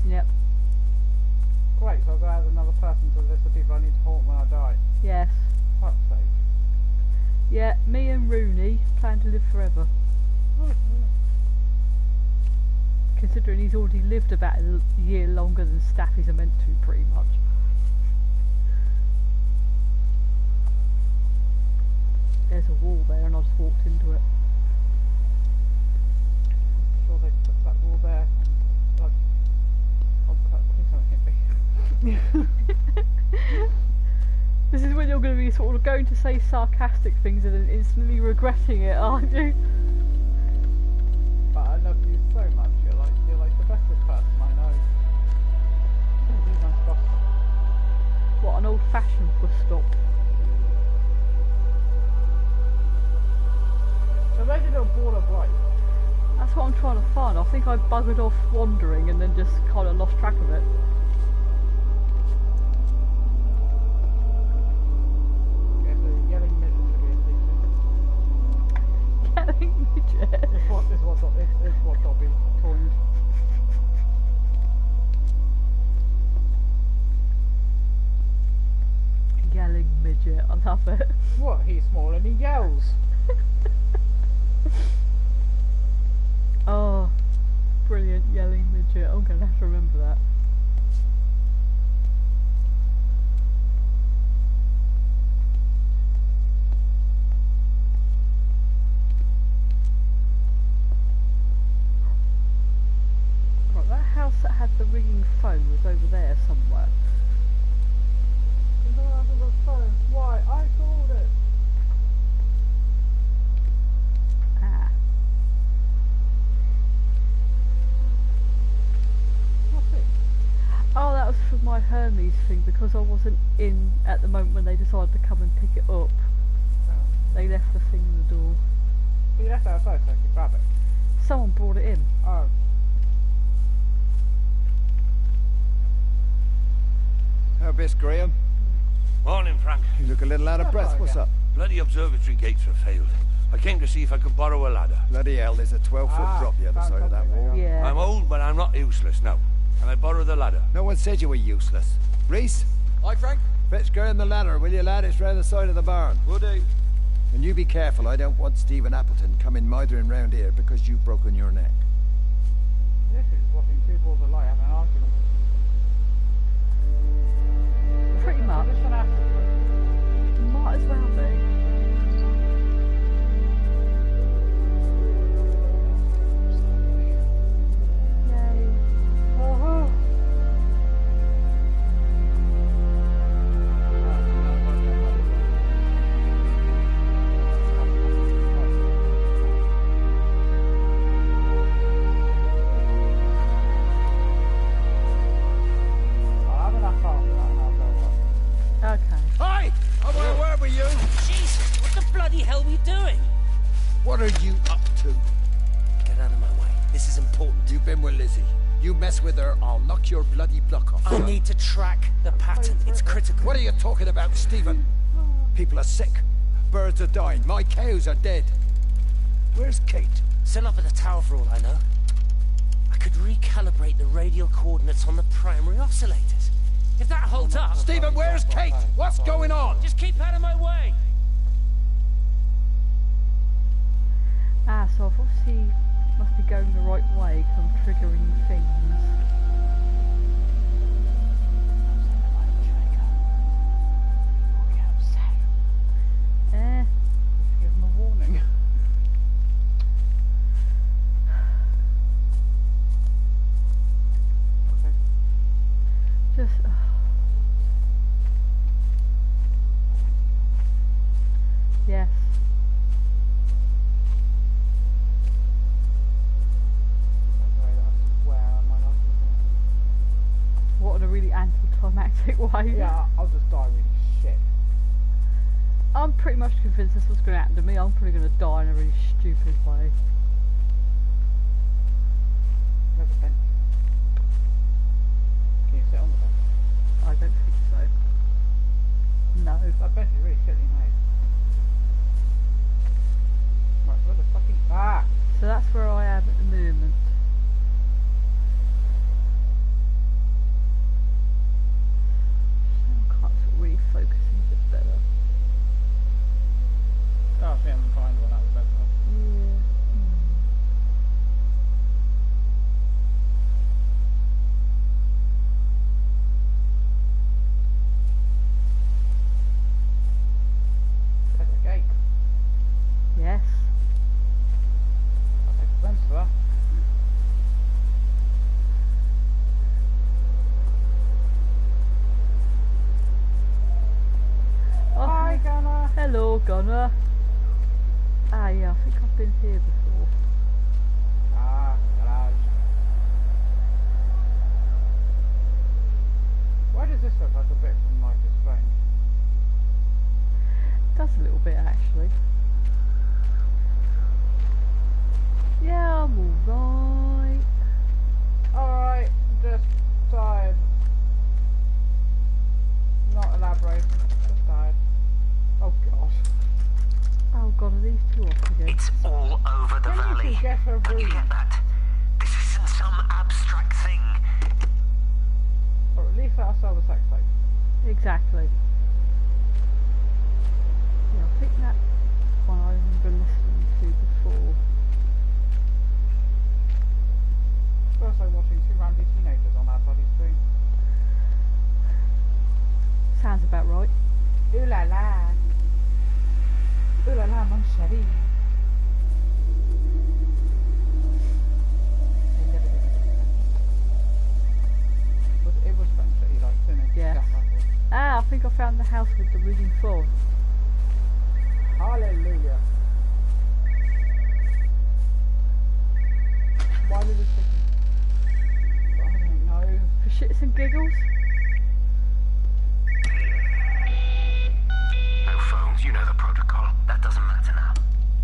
Yep. Great, so I'll go add another person to the list of people I need to haunt when I die. Yes. For fuck's sake. Yeah, me and Rooney plan to live forever. Considering he's already lived about a year longer than staffies are meant to, pretty much. There's a wall there and I just walked into it. I'm sure they put that wall there. Like, please don't hit me. This is when you're going to be sort of going to say sarcastic things and then instantly regretting it, aren't you? But I love you so much. You're like the bestest person I know. What, an old-fashioned bus stop? So there's a little ball of light. That's what I'm trying to find. I think I buggered off wandering and then just kind of lost track of it. Yelling midget. It's what Dobby coined. Yelling midget, I love it. What? He's small and he yells. Oh, brilliant, yelling midget. I'm going to have to remember that. phone was over there somewhere. You don't have the phone. Why? I called it. Ah. Nothing. Oh, that was for my Hermes thing because I wasn't in at the moment when they decided to come and pick it up. They left the thing in the door. But you left it outside so I could grab it. Someone brought it in. Oh. How best, Graham? Morning, Frank. You look a little out of breath. What's up? Bloody observatory gates were failed. I came to see if I could borrow a ladder. Bloody hell, there's a 12-foot drop the other side of that wall. Yeah. I'm old, but I'm not useless now. Can I borrow the ladder? No one said you were useless. Reese? Hi, Frank. Fetch Graham the ladder, will you, lad? It's round the side of the barn. Will do. And you be careful, I don't want Stephen Appleton coming mithering round here because you've broken your neck. This is watching two balls of light having an argument. Pretty much. Just an afterthought. Might as well be. Yay. Oh, I'll have enough after that and I'll go. Okay. Hi! Oh, where were you? Jesus, what the bloody hell are you doing? What are you up to? Get out of my way. This is important. You've been with Lizzie. You mess with her, I'll knock your bloody block off. I need to track the pattern. It's critical. What are you talking about, Stephen? People are sick. Birds are dying. My cows are dead. Where's Kate? Still up at the tower for all I know. I could recalibrate the radial coordinates on the primary oscillators. If that holds up... Stephen, where's Kate? What's going on? Just keep out of my way. Ah, so I've obviously must be going the right way because I'm triggering things. Eh. Just give them a warning. Okay. Just. Yes. What in a really anticlimactic way. Yeah, I'll just die really shit. I'm pretty much convinced this was going to happen to me. I'm probably going to die in a really stupid way. There's a bench. Can you sit on the bench? I don't think so. No. That bench is really shittily made. Right, where the fucking... Ah! So that's where I am at the moment. I can't sort of really focus a bit better. Oh, I think I'm fine when that was better. Yeah. There's a gate. Yes. I'll take the fence for that. Oh, Hi, Gunnar. hello, Gunnar. Ah, yeah, I think I've been here before. Ah, garage. Why does this look like a bit from Life is Strange? Does a little bit, actually. Yeah, I'm alright. Alright, just tired. Not elaborating, just tired. Oh god. Oh god, are these two off again? It's all over the Can you valley. two get her Can you room? get that? This isn't some abstract thing. Or at least let us sell the sex tape. Exactly. Yeah, I think that's one I remember listening to before. It's also watching two randy teenagers on our bloody screen. Sounds about right. Ooh la la. Ooh la la, mon chéri. They never did it. think I found the house with the ringing phone. Hallelujah. Why did it chicken? I don't know. For shits and giggles? No phones, you know the protocol. That doesn't matter now.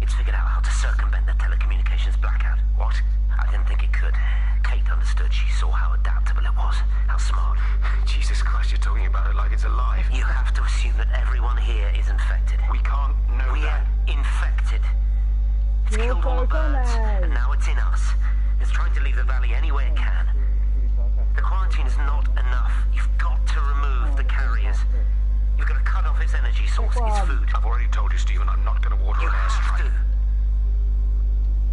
It's figured out how to circumvent the telecommunications blackout. What? I didn't think it could. Kate understood. She saw how adaptable it was. How smart. Jesus Christ, you're talking about it like it's alive. You have to assume that everyone here is infected. We can't know We are that. infected. It's You're killed all the so birds, funny. and now it's in us. It's trying to leave the valley any way it can. The quarantine is not enough. You've got to remove the carriers. You've got to cut off its energy source, its food. I've already told you, Stephen, I'm not going to water You an have airstrike. to.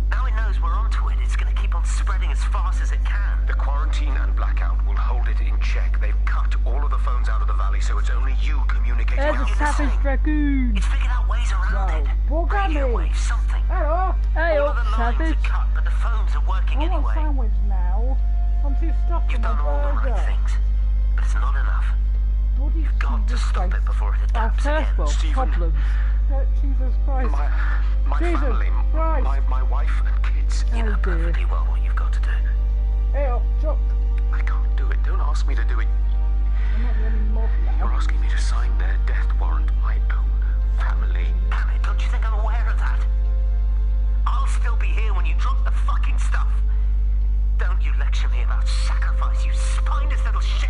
Now it knows we're onto it. It's going to keep on spreading as fast as it can. The quarantine and blackout will hold it in check. They've cut all of the phones out of the valley, so it's only you communicating. There's a you're savage listening. dragoon! It's figured out ways around it. Walk at Radio me. waves, something. Hello. Hey All up, of the lines savage! are cut, but the phones are working I want anyway. sandwich now. I'm too stuffed You've in my done all the burger. right things, but it's not enough. What do you You've got to Jesus stop Christ? it before it Our adapts first again. world Stephen. problems. Jesus Christ. My Jesus family, Christ. my wife and kids. You know Oh dear. perfectly well what you've got to do. Hey up, Chuck. I can't do it. Don't ask me to do it. I'm not really mob You're now. asking me to sign their death warrant. My own family. Damn it, don't you think I'm aware of that? I'll still be here when you drop the fucking stuff. Don't you lecture me about sacrifice, you spineless little shit.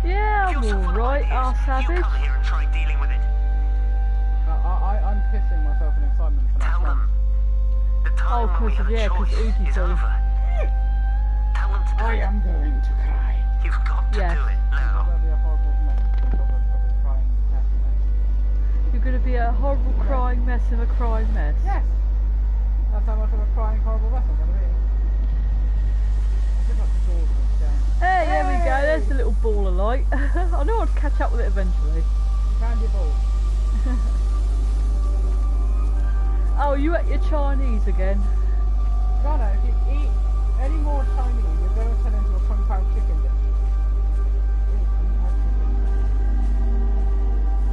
Yeah, If I'm you're so full of alright, ideas, our you savage. come here and try dealing with it. I'm pissing myself in excitement for that Tell song. them. The time when we have a choice Oogie is Boo. over. Tell them to do I it. am going to cry. You've got to Yes. do it now. That'll be a horrible mess of a crying mess. You're going to be a horrible crying mess of a crying mess. Yes. That's how much of a crying horrible mess I'm going to be. I think that's the door this game. Hey, there we go, there's the little ball of light. I know I'd catch up with it eventually. Candy ball. Oh, you ate your Chinese again? Ghana, if you eat any more Chinese, you're going to turn into a Kung Pao chicken dish. Ooh, Kung Pao chicken.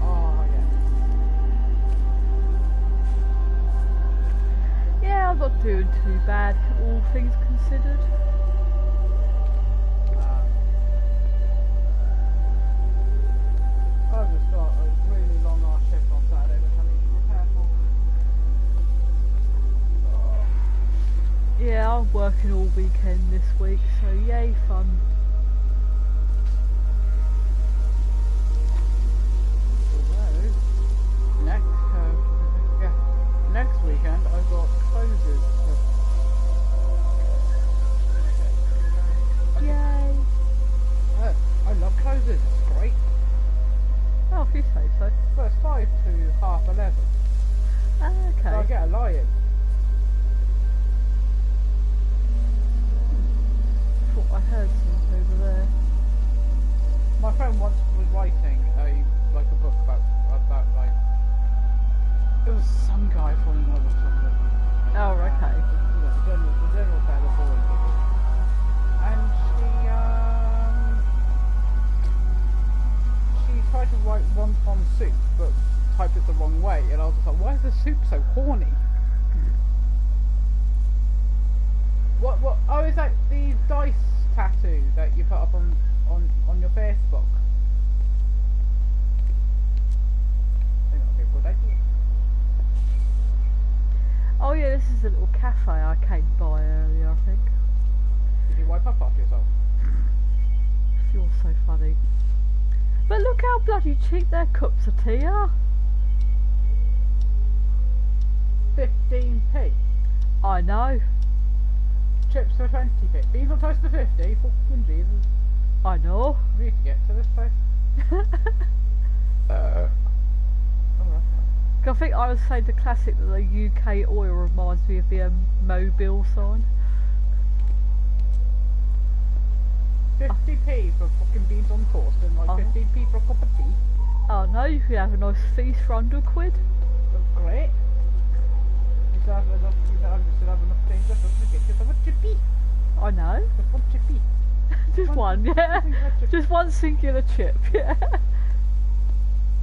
Oh, yeah. Yeah, I'm not doing too bad, all things considered. I've just got a really long ass shift on Saturday, which I need to prepare for. Yeah, I'm working all weekend this week, so yay fun. Although, next weekend I've got closes. Yay! I love closes, it's great. Oh, if you say so. Well, it's 5 to half 11. Ah, So I okay. get a lie-in. Thought I heard something over there. My friend once was writing a book about like it was some guy falling in love with something. Oh, okay. The general kind of boring book. And she tried to write wonton soup, but typed it the wrong way, and I was just like, why is the soup so horny? What? Oh, is that the dice tattoo that you put up on your Facebook? I think that'd be a good idea. Oh yeah, this is a little cafe I came by earlier, I think. Did you wipe up after yourself? You're so funny. But look how bloody cheap their cups of tea are. 15p. I know. Chips for 20p. Beans on toast for 50. Fucking Jesus. I know. We need to get to this place. Alright. I think I would say the classic that the UK oil reminds me of the Mobile sign. 50p for fucking beans on toast and like 15p for a cup of tea. Oh no, you could have a nice feast for £100. That's great. You should have enough things just to get yourself a chippy. I know. Just one chippy. Just one, yeah. singular chip. Just one singular chip, yeah.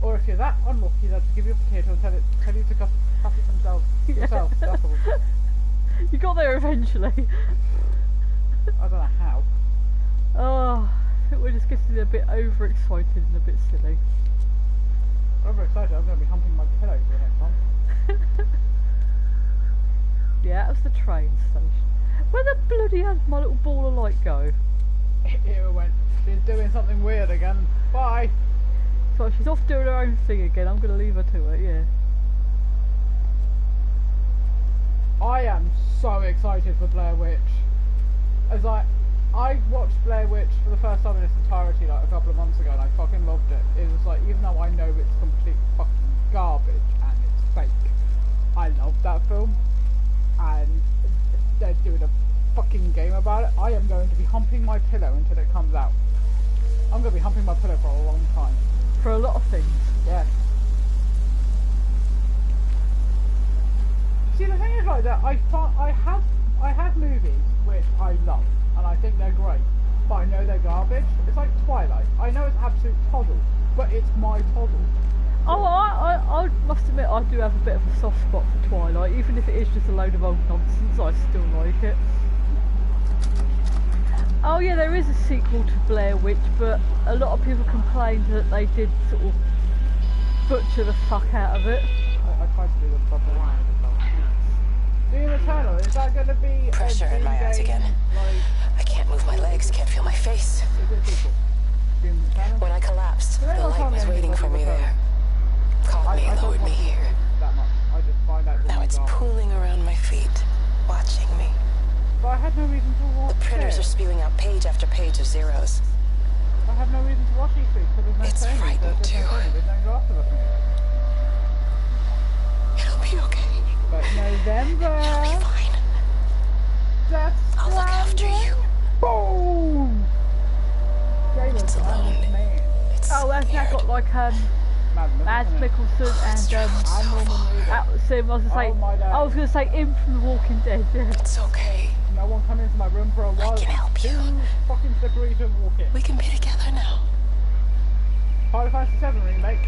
Or if you're that unlucky, they'll just give you a potato and tell you to cut it themselves. Yourself, that's all. You got there eventually. I don't know how. Oh, I think we're just getting a bit overexcited and a bit silly. Overexcited, I'm going to be humping my pillow for the next one. Yeah, that was the train station. Where the bloody hell did my little ball of light go? It went, she's doing something weird again. Bye! So she's off doing her own thing again. I'm going to leave her to it, yeah. I am so excited for Blair Witch. As I watched Blair Witch for the first time in its entirety like a couple of months ago and I fucking loved it. It was like, even though I know it's complete fucking garbage and it's fake, I loved that film. And they're doing a fucking game about it. I am going to be humping my pillow until it comes out. I'm going to be humping my pillow for a long time. For a lot of things. Yeah. See, the thing is like that, I have movies which I love, and I think they're great, but I know they're garbage. It's like Twilight. I know it's absolute toddle, but it's my toddle. Oh, I must admit I do have a bit of a soft spot for Twilight, even if it is just a load of old nonsense, I still like it. Oh yeah, there is a sequel to Blair Witch, but a lot of people complained that they did sort of butcher the fuck out of it. I tried to do the proper one. Doom Eternal, is that going to be pressure in my eyes again? Like, I can't move my legs, can't feel my face. is it a sequel? Doom Eternal? When I collapsed, They the don't light tell me was anything waiting about for me Doom there. Eternal. Caught me, I don't lowered me watch here. that much. I just find out Now it's pooling around my feet, watching me. But I had no reason to watch The printers it. are spewing out page after page of zeros. I have no reason to watch these things because there's no It's Sony. frightening There's no too. Sony. There's no Last of Us movie. It'll be okay. But November. It'll be fine. Death I'll look after you. Boom! It's alone. Man. It's Oh, hasn't that got like Mads Mikkelsen and Sim, I was gonna say him from The Walking Dead. Yeah. It's okay. No one come into my room for a while. I can help you. Too fucking slippery to walk in. We can be together now. Final Fantasy VII remake.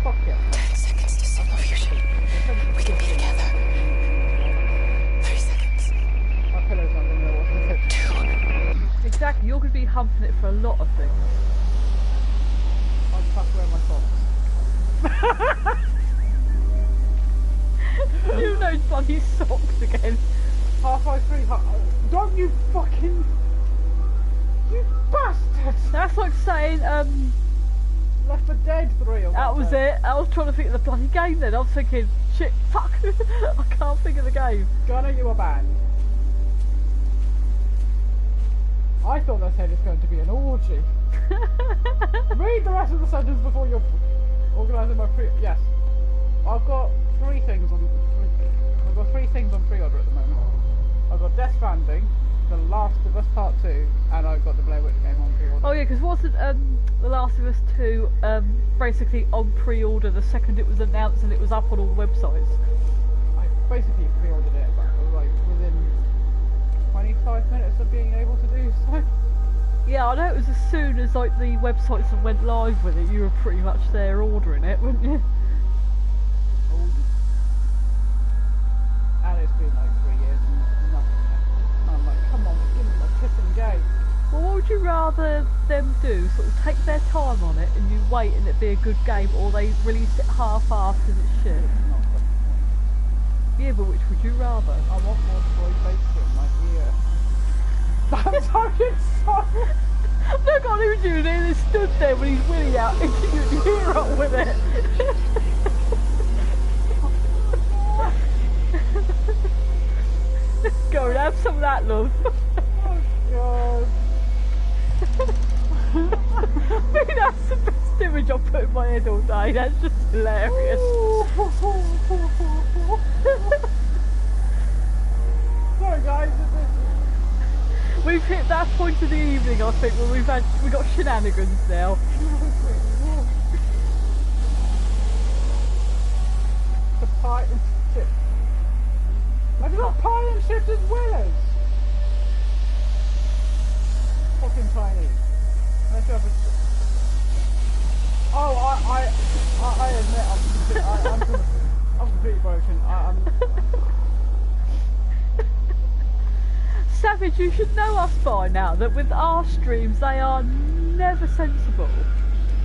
Fuck yeah. 10 seconds to solar fusion. We can be together. 3 seconds. My pillow's not gonna know what to say. 2. Exactly, you're gonna be humping it for a lot of things. I'll just have to wear my socks. You know bloody socks again. Half-Life 3. Don't you fucking... You bastard! That's like saying, Left 4 Dead 3 or that was whatever. it. I was trying to think of the bloody game then. I was thinking, shit, fuck, I can't think of the game. Gunner, you were banned. I thought they said it's going to be an orgy. Read the rest of the sentence before you're organising my pre... Yes. I've got 3 things on... I've got 3 things on pre-order at the moment. I've got Death Stranding, The Last of Us Part 2, and I've got the Blair Witch game on pre-order. Oh yeah, because wasn't The Last of Us 2 basically on pre-order the second it was announced and it was up on all websites? I basically pre-ordered it, but I was like within 25 minutes of being able to do so. Yeah, I know it was as soon as like the websites that went live with it, you were pretty much there ordering it, weren't you? And it's been like 3 years and nothing yet. And I'm like, come on, give me my pissing game. Well, what would you rather them do? Sort of take their time on it and you wait and it be a good game, or they release it half-assed and it's shit? It's not the point. Yeah, but which would you rather? I want more Troy Baker in my ear. I'm fucking sorry. Look on who doing it, he stood there when he's willy out and you hear up with it. Go and have some of that, love. Oh god. I mean, that's the best image I've put in my head all day. That's just hilarious. Sorry guys, We've hit that point of the evening, I think, where we've got shenanigans now. the pie and chips. Have you got pie and chips as well as? Fucking Chinese. Let's have a... Oh, Savage, you should know us by now that with our streams they are never sensible.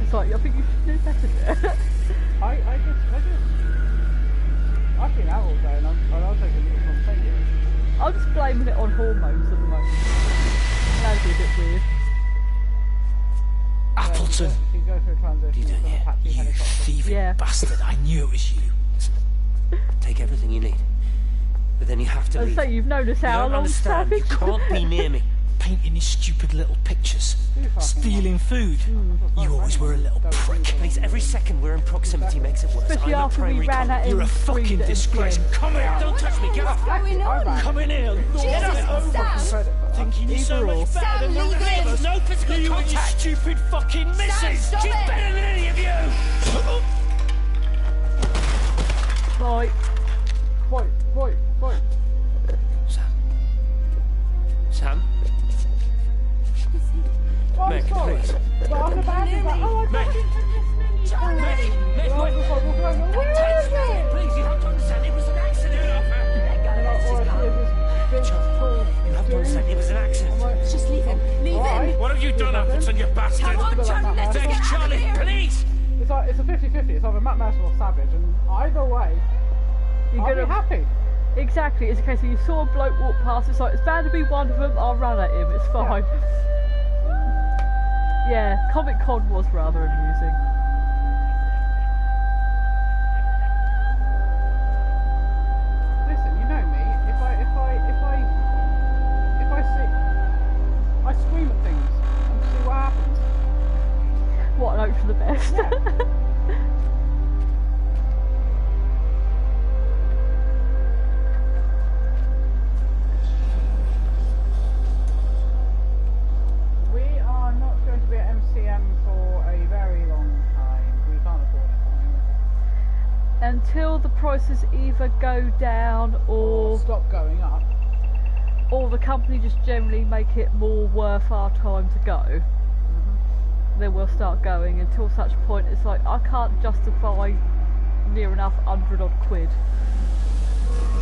It's like, I think you should know better there. I've been out all day and I'll take a little from failure. I'm just blaming it on hormones at the moment. That'd be a bit weird. Appleton! You go through a transition. You thieving bastard, I knew it was you. Take everything you need. But then you have to I leave. say you've known us You how don't long, understand. Savage? You can't be near me. Painting his stupid little pictures. Stealing food. You always were a little prick. Please, every second we're in proximity makes it worse. Especially I'm the after we primary ran at contact. him. You're a fucking disgrace. Come here! Don't touch me, get off! Come in here! Jesus, Sam! Thinking you're so much better than the Sam, rest leave of us. No physical You and your contact! stupid fucking missus! stop She's it! better than any of you! Right. Boy. Sam? Oh, Meg, sorry. please. But after that, he's like, oh, I Meg. can't Meg, wait. please, you have to understand it was an accident. You have to understand it was an accident. Just leave him. Leave him. What have you done, Appleton, you bastard? Come on, John, let's Beg get out of Charlie, here. please! It's a 50-50. It's either Matt Mercer or Savage, and either way, I'll be happy. Exactly, it's a case of you saw a bloke walk past, it's like, it's bound to be one of them, I'll run at him, it's fine. Yeah, Comic Con was rather amusing. Listen, you know me. If I see, I scream at things and see what happens. What an hope for the best. Yeah. We are not going to be at MCM for a very long time. We can't afford it. Until the prices either go down or Stop going up. or the company just generally make it more worth our time to go, then we'll start going. Until such point, it's like, I can't justify near enough £100 odd quid.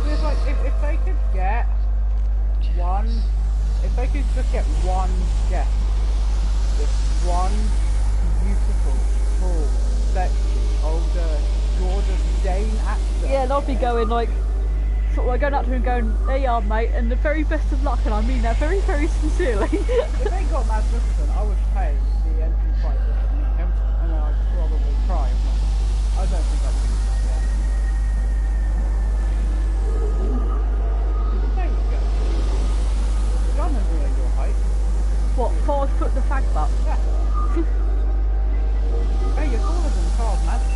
It's like, if they could get one, if they could just get one guest, just one beautiful, tall, sexy, older, gorgeous Dane actor. Yeah, they'll be going like, sort of like going up to him and going, there you are mate, and the very best of luck, and I mean that very, very sincerely. If they got Matt Nicholson, I would pay the entry price to meet him, and then I'd probably cry. I don't think I'd be that. There you go. John is really your height. What, 5 foot the fag butt? Yeah. Hey, you're taller than Charles Manson.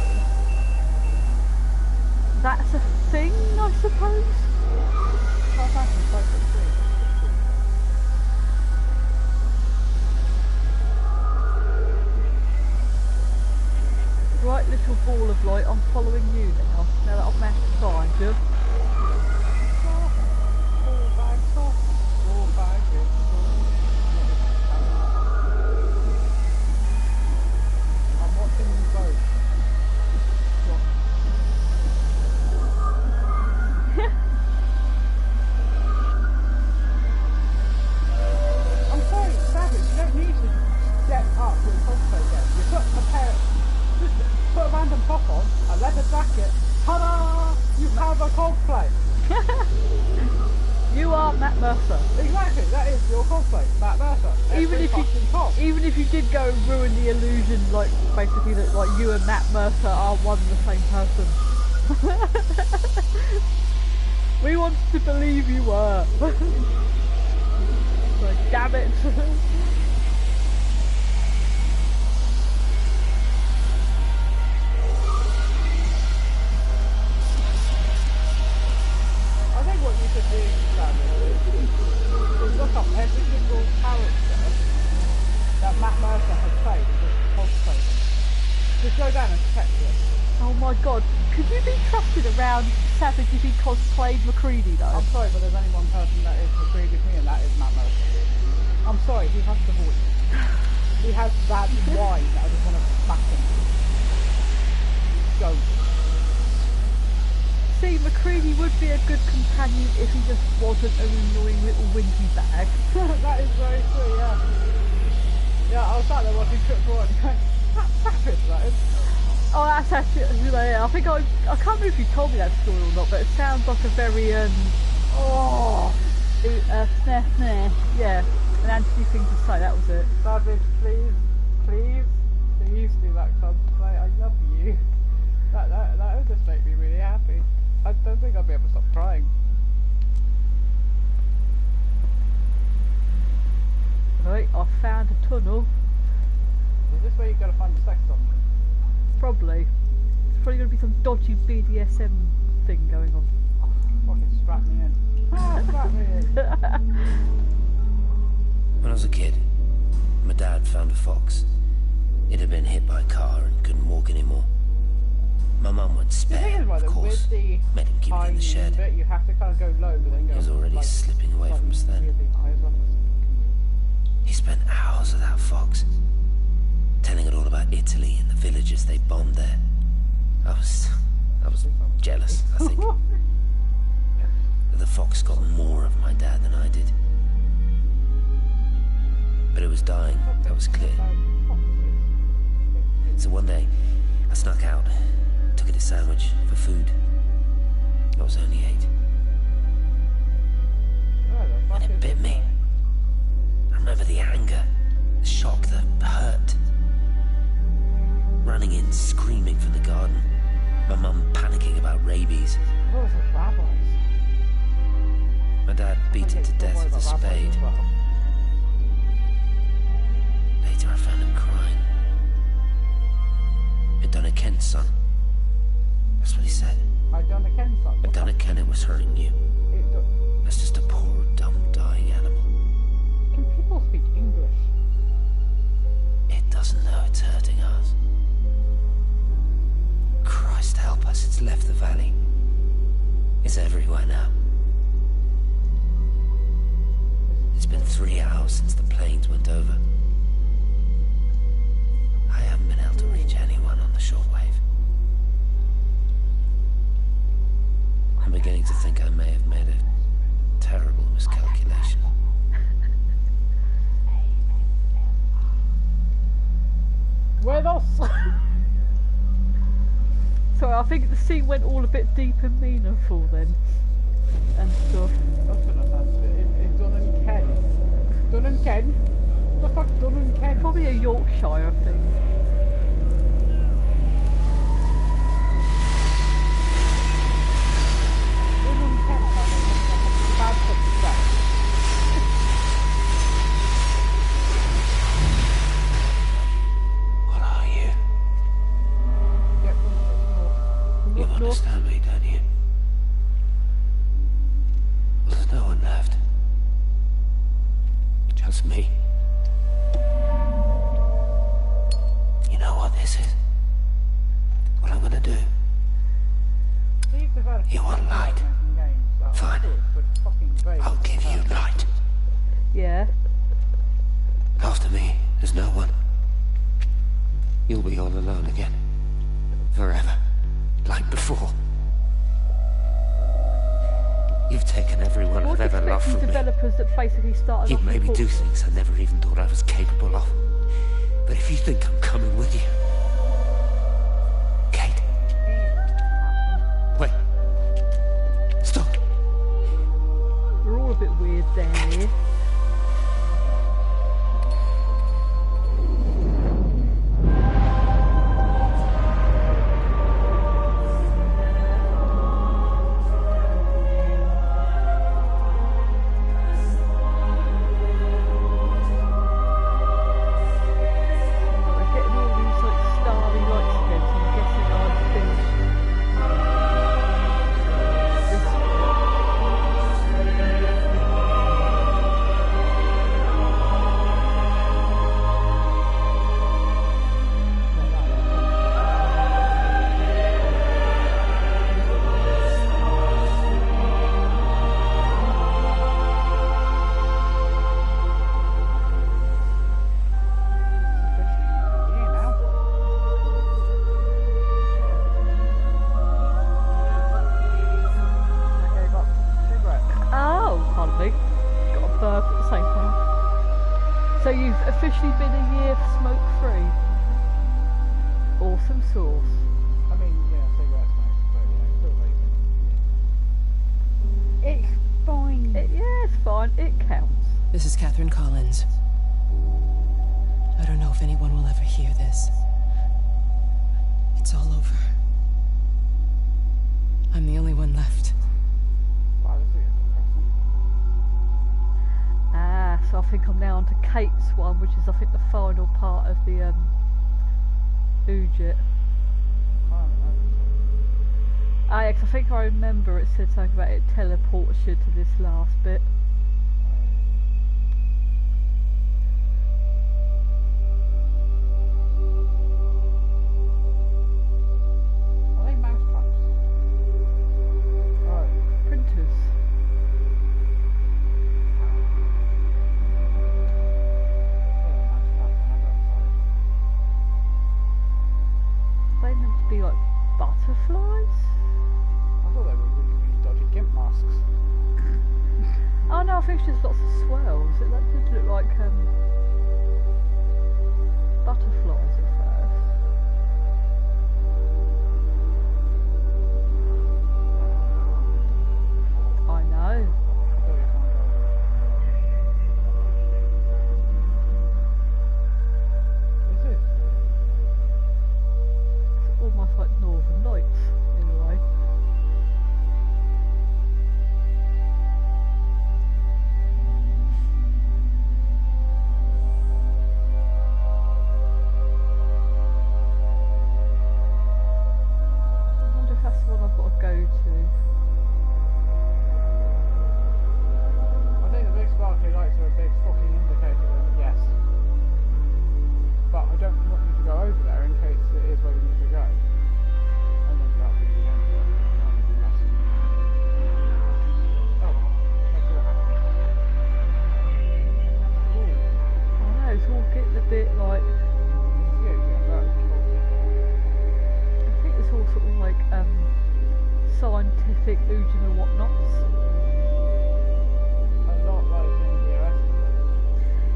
That's a thing, I suppose? Charles Manson's 5'3". Right little ball of light, I'm following you now. Now that I've managed to find you. I'm watching you both. I'm sorry, Savage, you don't need to step up your cosplay game. You put a pair, just put a random top on, a leather jacket, ta-da! You have a cosplay. You are Matt Mercer. Exactly, that is your cosplay, Matt Mercer. Even if you did go and ruin the illusion, like basically that like you and Matt Mercer are one and the same person. We wanted to believe you were. Like, damn it. I think what you should do, Savage, is look up every single character that Matt Mercer has played and just cosplay them. Just go down and check it. Oh my god, could you be trusted around Savage if he cosplayed McCready though? I'm sorry, but there's only one person that is agreed with me, and that is Matt Mercer. I'm sorry, he has the voice. He has that whine that I just want to smack him. Go. see, McCready would be a good companion if he just wasn't an annoying little winky bag. That is very true, yeah. Yeah, I was sat there watching Trip Forward and going, that's savage, that is. Oh, that's actually, yeah, I think I can't remember if you told me that story or not, but it sounds like a very, yeah, an Anthony thing to say, that was it. Savage, please do that, cuz I love you. That would just make me really happy. I don't think I'll be able to stop crying. Right, I found a tunnel. Is this where you're going to find the sex something? Probably. It's probably going to be some dodgy BDSM thing going on. Oh, fucking strap me in. Strap me in. When I was a kid, my dad found a fox. It had been hit by a car and couldn't walk anymore. My mum went spare, of course, made him keep it in the shed. You have to kind of go low, but then go. He was already slipping away from us then. He spent hours with that fox, telling it all about Italy and the villages they bombed there. I was jealous, I think. But the fox got more of my dad than I did. But it was dying, that was clear. So one day, I snuck out, took it a sandwich for food. I was only 8. And it bit me. I remember the anger, the shock, the hurt. Running in, screaming from the garden. My mum panicking about rabies. My dad beat it to death with a spade. Later I found him crying. McDonough Kent's son. That's what he said. McDonough Kent's son? McDonough Kent, it was hurting you. That's just a poor, dumb, dying animal. Can people speak English? It doesn't know it's hurting us. Christ help us, it's left the valley. It's everywhere now. It's been 3 hours since the planes went over. I haven't been able to reach anyone on the shortwave. I'm beginning to think I may have made a terrible miscalculation. Where else? So I think the scene went all a bit deep and meaningful then. And stuff. It's Dunham Ken. Dunham Ken? What the fuck, Dunham Ken? Probably a Yorkshire thing. Dunham Ken sounds like a bad stuff. What are you? You understand me, don't you? Well, there's no one left. Just me. You know what this is? What I'm gonna do? You want light? Fine. I'll give you light. Yeah. After me, there's no one. You'll be all alone again. Forever. Like before. You've taken everyone I've ever loved from me. Developers that basically started. You made me do things I never even thought I was capable of. But if you think I'm coming with you, Kate. Wait. Stop. We're all a bit weird there. work at the same time. So you've officially been a year smoke-free. Awesome sauce. I mean, yeah, cigarette smoke, but yeah, still vaping. It's fine. Yeah, it's fine. It counts. This is Catherine Collins. I don't know if anyone will ever hear this. It's all over. I'm the only one left. Wow, this is depressing. So I think I'm now on to Kate's one, which is I think the final part of the Ujit. Yeah, 'cause I think I remember it said something about it teleports you to this last bit. Are they mouse traps? Oh. Printers. Are they meant to be like butterflies? I thought they were really dodgy gimp masks. Oh no, I think it's just lots of swirls. That did look like butterflies at first. I know. Is it? It's almost like Northern Lights in a way. I wonder if that's the one I've got to go to. I think the big sparkly lights are a big fucking indicator that yes. But I don't want you to go over there in case it is where you need to go. And then that'll be the end of it. That'll be less. Oh, that's all happening. Ooh. I know, it's all getting a bit like. Yeah, that. I think it's all sort of like scientific ooging and whatnots. A lot like in Dear Esther.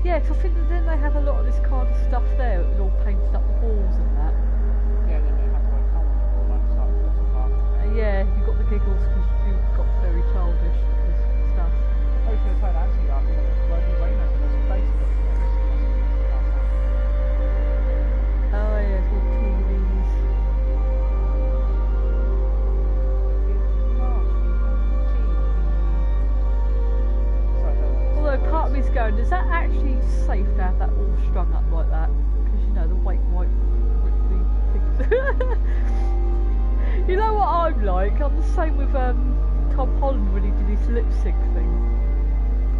Yeah, 'cause I think that then they have a lot of this kind of stuff there. It was all painted up the walls and that. Yeah, then they have like comments like stuff. Yeah, you got the giggles because you got very childish stuff. I was going to turn actually laughing at this bloody rainers and there's a face of it. Oh yeah, it's all TVs. Although part of me's going, is that actually safe to have that all strung up like that? Because you know the weight might rip the things. You know what I'm like? I'm the same with Tom Holland when he did his lip sync thing.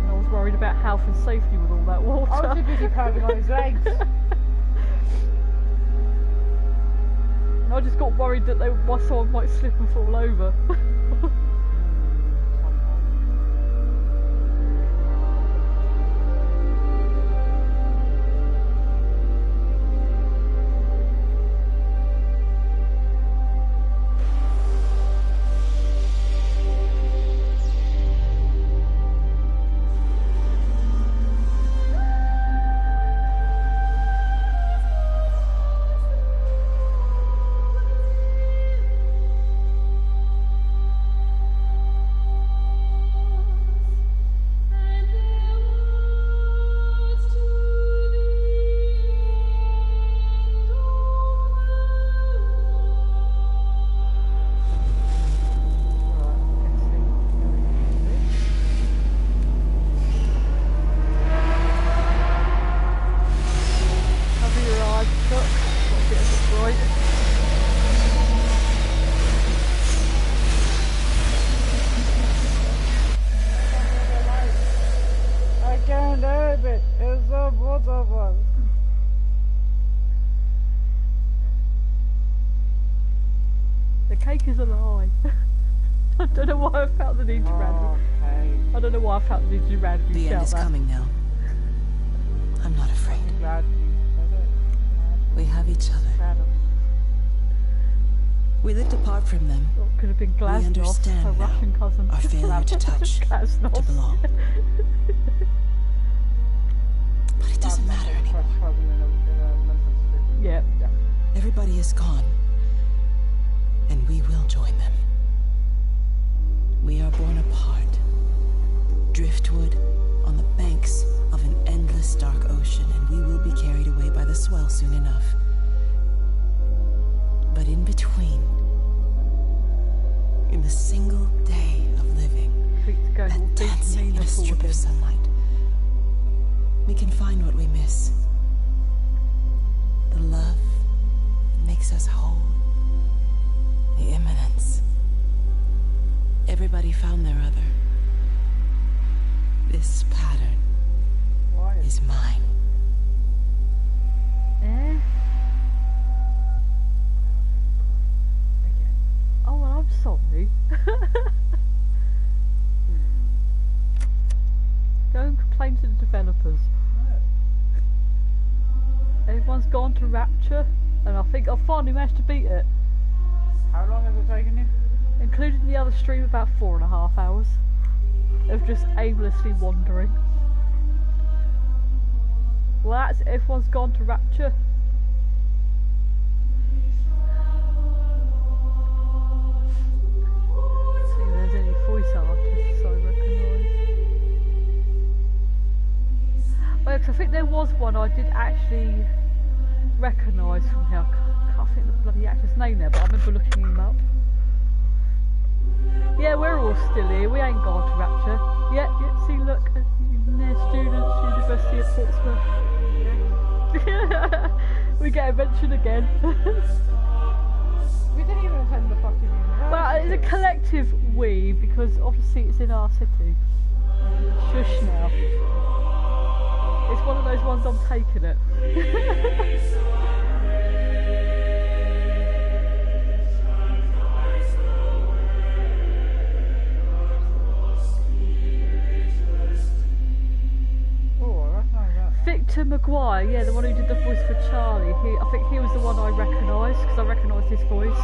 And I was worried about health and safety with all that water. I was too busy curving on his legs. And I just got worried that someone might slip and fall over. The cake is a lie. I don't know why I felt the need to randomly. I don't know why I felt the need to randomly The shout end is that. coming now. I'm not afraid. I'm glad you said it. We have each other. We lived apart from them. Well, it could have been We Glasnost, understand her now Russian cousin. our failure to touch, to Glasnost. belong. it doesn't matter anymore. Yeah. Everybody is gone, and we will join them. We are born apart, driftwood on the banks of an endless dark ocean, and we will be carried away by the swell soon enough. But in between, in the single day of living, that dancing in a strip of sunlight, we can find what we miss. The love that makes us whole. The imminence. Everybody found their other. This pattern is mine. Eh? Oh, well, I'm sorry. Go and complain to the developers. Everyone's gone to Rapture, and I think I've finally managed to beat it. How long has it taken you? Including the other stream, about 4.5 hours of just aimlessly wandering. Well, that's it. Everyone's gone to Rapture. See if there's any voice artists I recognise. Well, because I think there was one I did actually recognise from here. I can't think of the bloody actor's name there, but I remember looking him up. Yeah, we're all still here. We ain't gone to Rapture. Yeah, see, look, near students, University of Portsmouth. We get a mention again. We didn't even attend the fucking university. Well, it's a collective we, because obviously it's in our city. Shush now. It's one of those ones I'm taking it. Victor Maguire, yeah, the one who did the voice for Charlie. I think he was the one I recognised, because I recognised his voice.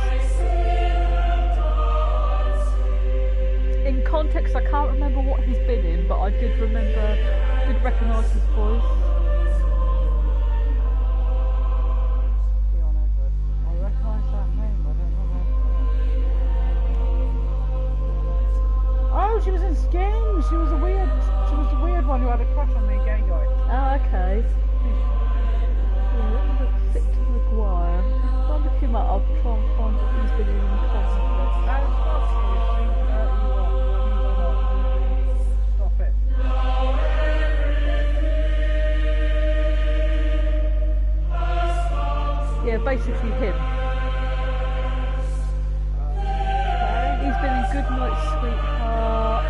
In context, I can't remember what he's been in, but I did recognise his voice. I recognise that name, I don't know where. Oh, she was in Skins! She was the weird one who had a crush on the gay guy. Oh, okay. Yeah, let me look. Victor Maguire. I'll look him up. I'll try and find what he's been in context. Stop it. Yeah, basically him. He's been in Good Night, Sweetheart.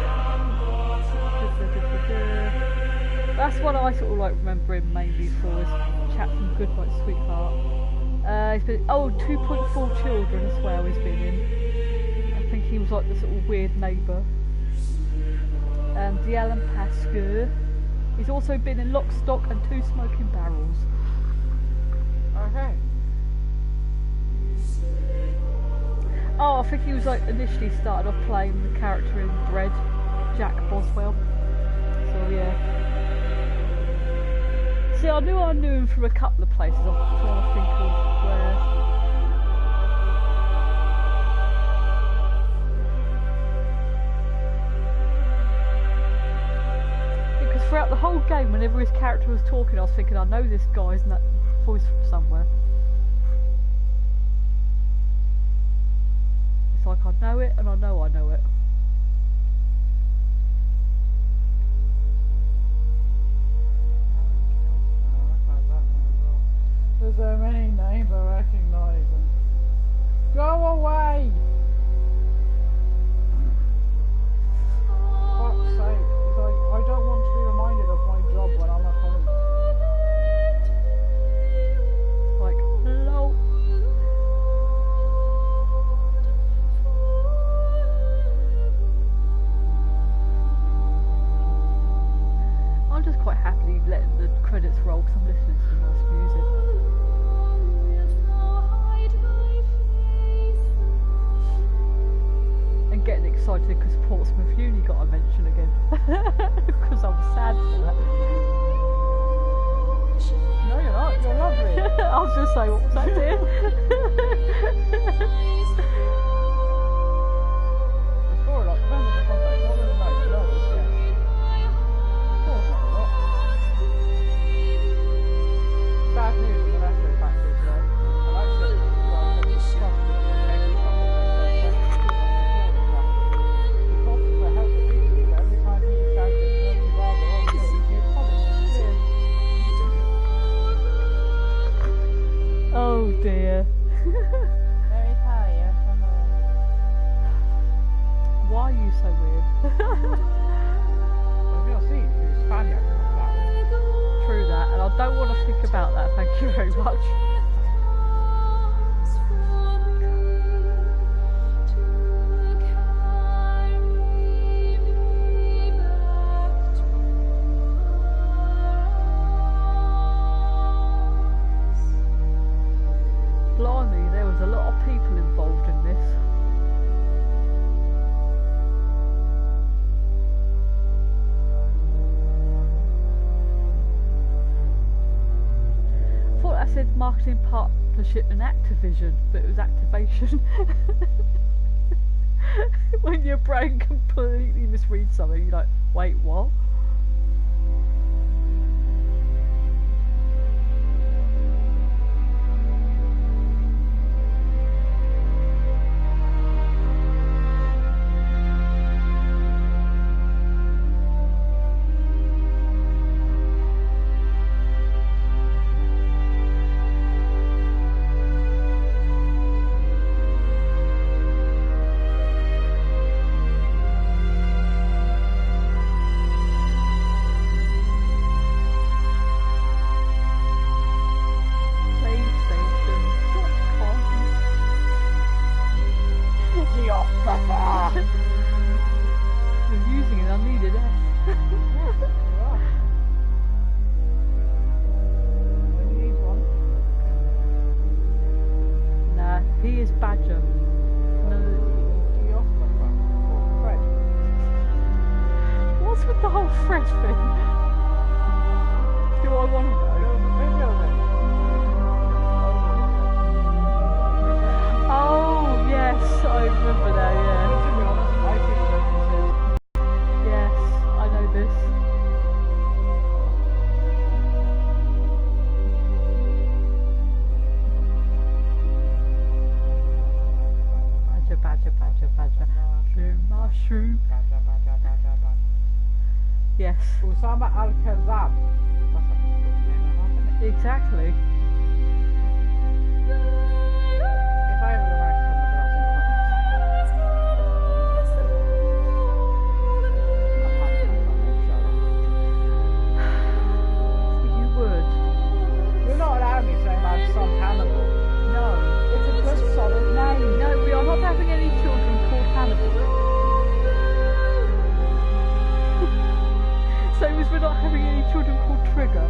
That's what I sort of like remember him mainly for, is chap from Good Night, Sweetheart. He's been 2.4 Children as well. He's been in. I think he was like the sort of weird neighbour. The Alan Pascoe. He's also been in Lock, Stock and Two Smoking Barrels. Okay. Oh, I think he was like initially started off playing the character in Bread, Jack Boswell. So yeah. See, I knew him from a couple of places. I'm trying to think of where. Because throughout the whole game, whenever his character was talking, I was thinking, I know this guy's voice from somewhere. It's like I know it, and I know it. There's so many names I recognise. Go away! Fuck's sake. It's like, I don't want to be reminded of my job when I'm at home. Like, hello. I'm just quite happily letting the credits roll because I'm listening to some nice music. And getting excited because Portsmouth Uni got a mention again. Because I was sad for that. I was just saying, what was that, dear? Before, like, remember the contact, more than the most, others, yes. Before, not a lot. Bad news in the Rapture factory today. And I said, well, I said, trust the education company that does 22 because to help the people, every time he shouted Murphy Varga on the hill, he apologized. Oh dear. Very tired. Why are you so weird? Have you not seen who's Spaniard comes out? True that, and I don't want to think about that, thank you very much. Blimey, there was a lot of people involved in this. I thought I said marketing partnership and Activision, but it was activation. When your brain completely misreads something, you're like, wait, what? You're using an unneeded S. Nah, he is Badger. No. What's with the whole Fred thing? Do I want to know? Oh, yes, I remember that, yeah. Yes, I know this. Badger, badger, badger, badger. Shroom, mushroom. Yes. Usama Al-Kazam. That's a good name, isn't it? Exactly. If I ever arrive from the You would. You're not allowing me saying I'm some Hannibal. No. It's a good solid name. No, we are not having any children called Hannibal. Same as we're not having any children called Trigger.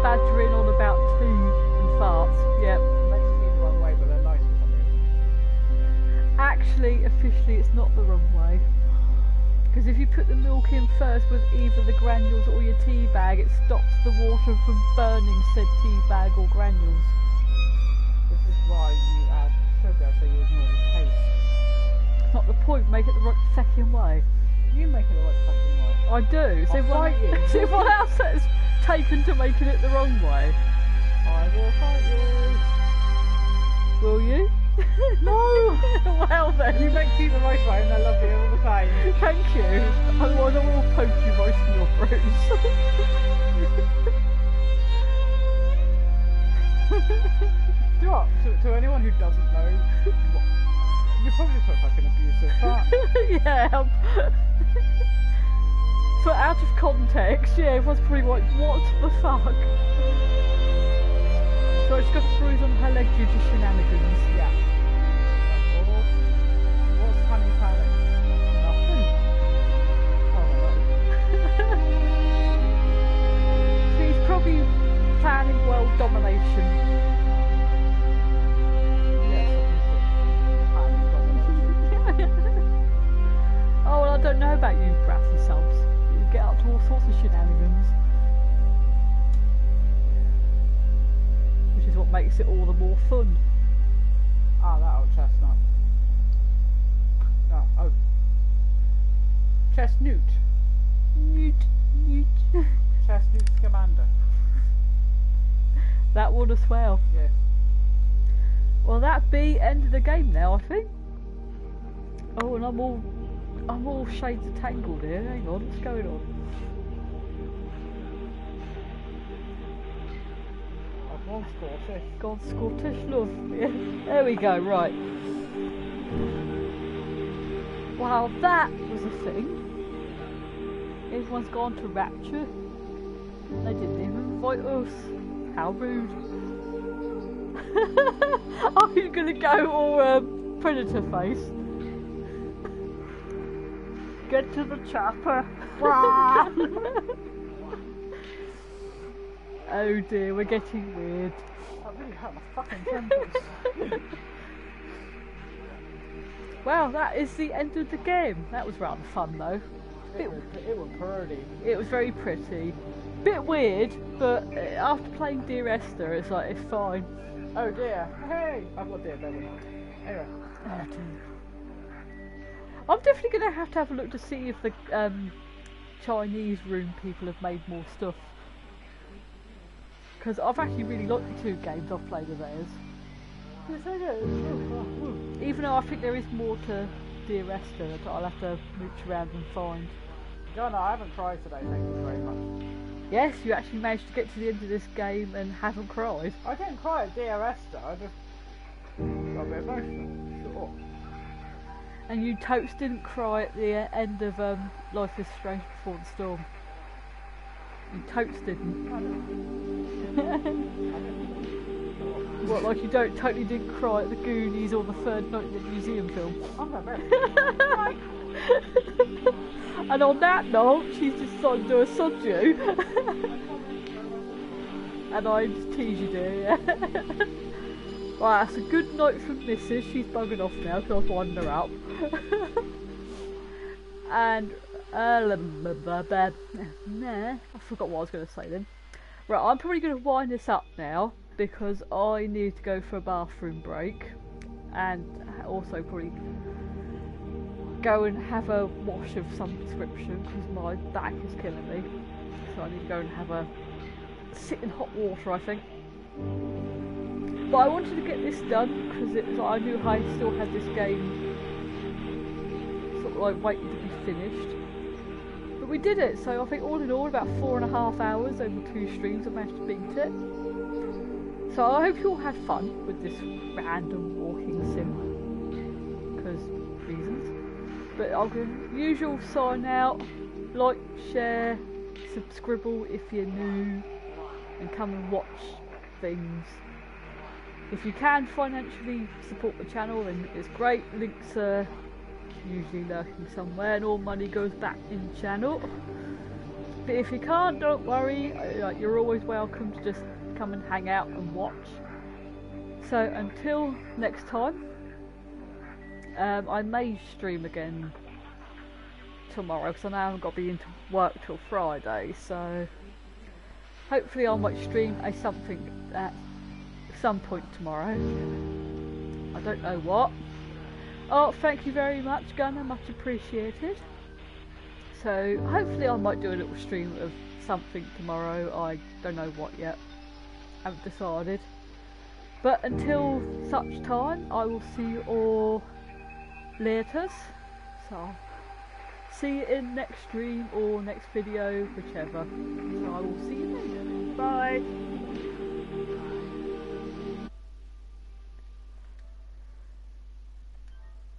Badgering on about tea and farts. Yep. Makes it seem the wrong way, but they're nice for some reason. Actually, officially, it's not the wrong way. Because if you put the milk in first with either the granules or your tea bag, it stops the water from burning said tea bag or granules. This is why you add sugar so you ignore the taste. It's not the point, make it the right second way. You make it the right fucking way. I do. So I'll fight you. See what else that's taken to making it the wrong way? I will fight you. Will you? No! Well then. You make tea the right way and I love you all the time. Thank you. Otherwise I will poke you right in your bruise. Do you know what? To anyone who doesn't know, you probably just look like an abusive fart. Yeah. So out of context, yeah, everyone's probably like, what the fuck? So I just got a bruise on her leg due to shenanigans. Yeah. That's all. What's Honey planning? Nothing. She's probably planning world domination. all sorts of shenanigans. Which is what makes it all the more fun. Ah, that old chestnut. Oh. Chestnut. Newt. Chestnut Scamander. That one as well. Yeah. Well, that'd be end of the game now, I think. Oh, and I'm all shades of tangled here. Hang on, what's going on? I've gone Scottish. God, Scottish love. Yeah. There we go. Right. Wow, that was a thing. Everyone's gone to Rapture. They didn't even invite us. How rude. Are you gonna go all predator face? Get to the chopper. Oh dear, we're getting weird. That really hurt my fucking temples. Well, that is the end of the game. That was rather fun though. It was pretty. It was very pretty. Bit weird, but after playing Dear Esther, it's like, it's fine. Oh dear. Hey! I've got Dear Esther. Anyway. Oh dear. I'm definitely going to have a look to see if the Chinese room people have made more stuff. Because I've actually really liked the 2 games I've played of theirs. Yes, I do. Even though I think there is more to Dear Esther that I'll have to mooch around and find. John, I haven't cried today, thank you very much. Yes, you actually managed to get to the end of this game and haven't cried. I didn't cry at Dear Esther, I just got a bit emotional, sure. And you totes didn't cry at the end of Life is Strange Before the Storm. You totes didn't. What, like you totally didn't cry at the Goonies or the Third Night in the Museum film? I'm not very And on that note, she's decided to do a sunju. And I just tease you, dear, yeah. Right, that's a good night from Mrs. She's bugging off now because I was winding her up. And, I forgot what I was going to say then. Right, I'm probably going to wind this up now because I need to go for a bathroom break. And also probably go and have a wash of some description because my back is killing me. So I need to go and have a sit in hot water, I think. But I wanted to get this done because I knew I still had this game sort of like waiting to be finished. But we did it, so I think all in all about 4.5 hours over 2 streams I managed to beat it. So I hope you all had fun with this random walking sim because reasons. But I'll go usual sign out, like, share, subscribe if you're new, and come and watch things. If you can financially support the channel, then it's great. Links are usually lurking somewhere, and all money goes back in the channel. But if you can't, don't worry. You're always welcome to just come and hang out and watch. So until next time. I may stream again tomorrow because I now haven't got to be into work till Friday, so hopefully I might stream something at some point tomorrow. I don't know what. Oh, thank you very much, Gunnar, much appreciated. So hopefully I might do a little stream of something tomorrow. I don't know what yet. Haven't decided. But until such time, I will see you all later. So see you in next stream or next video, whichever. So I will see you later. Bye.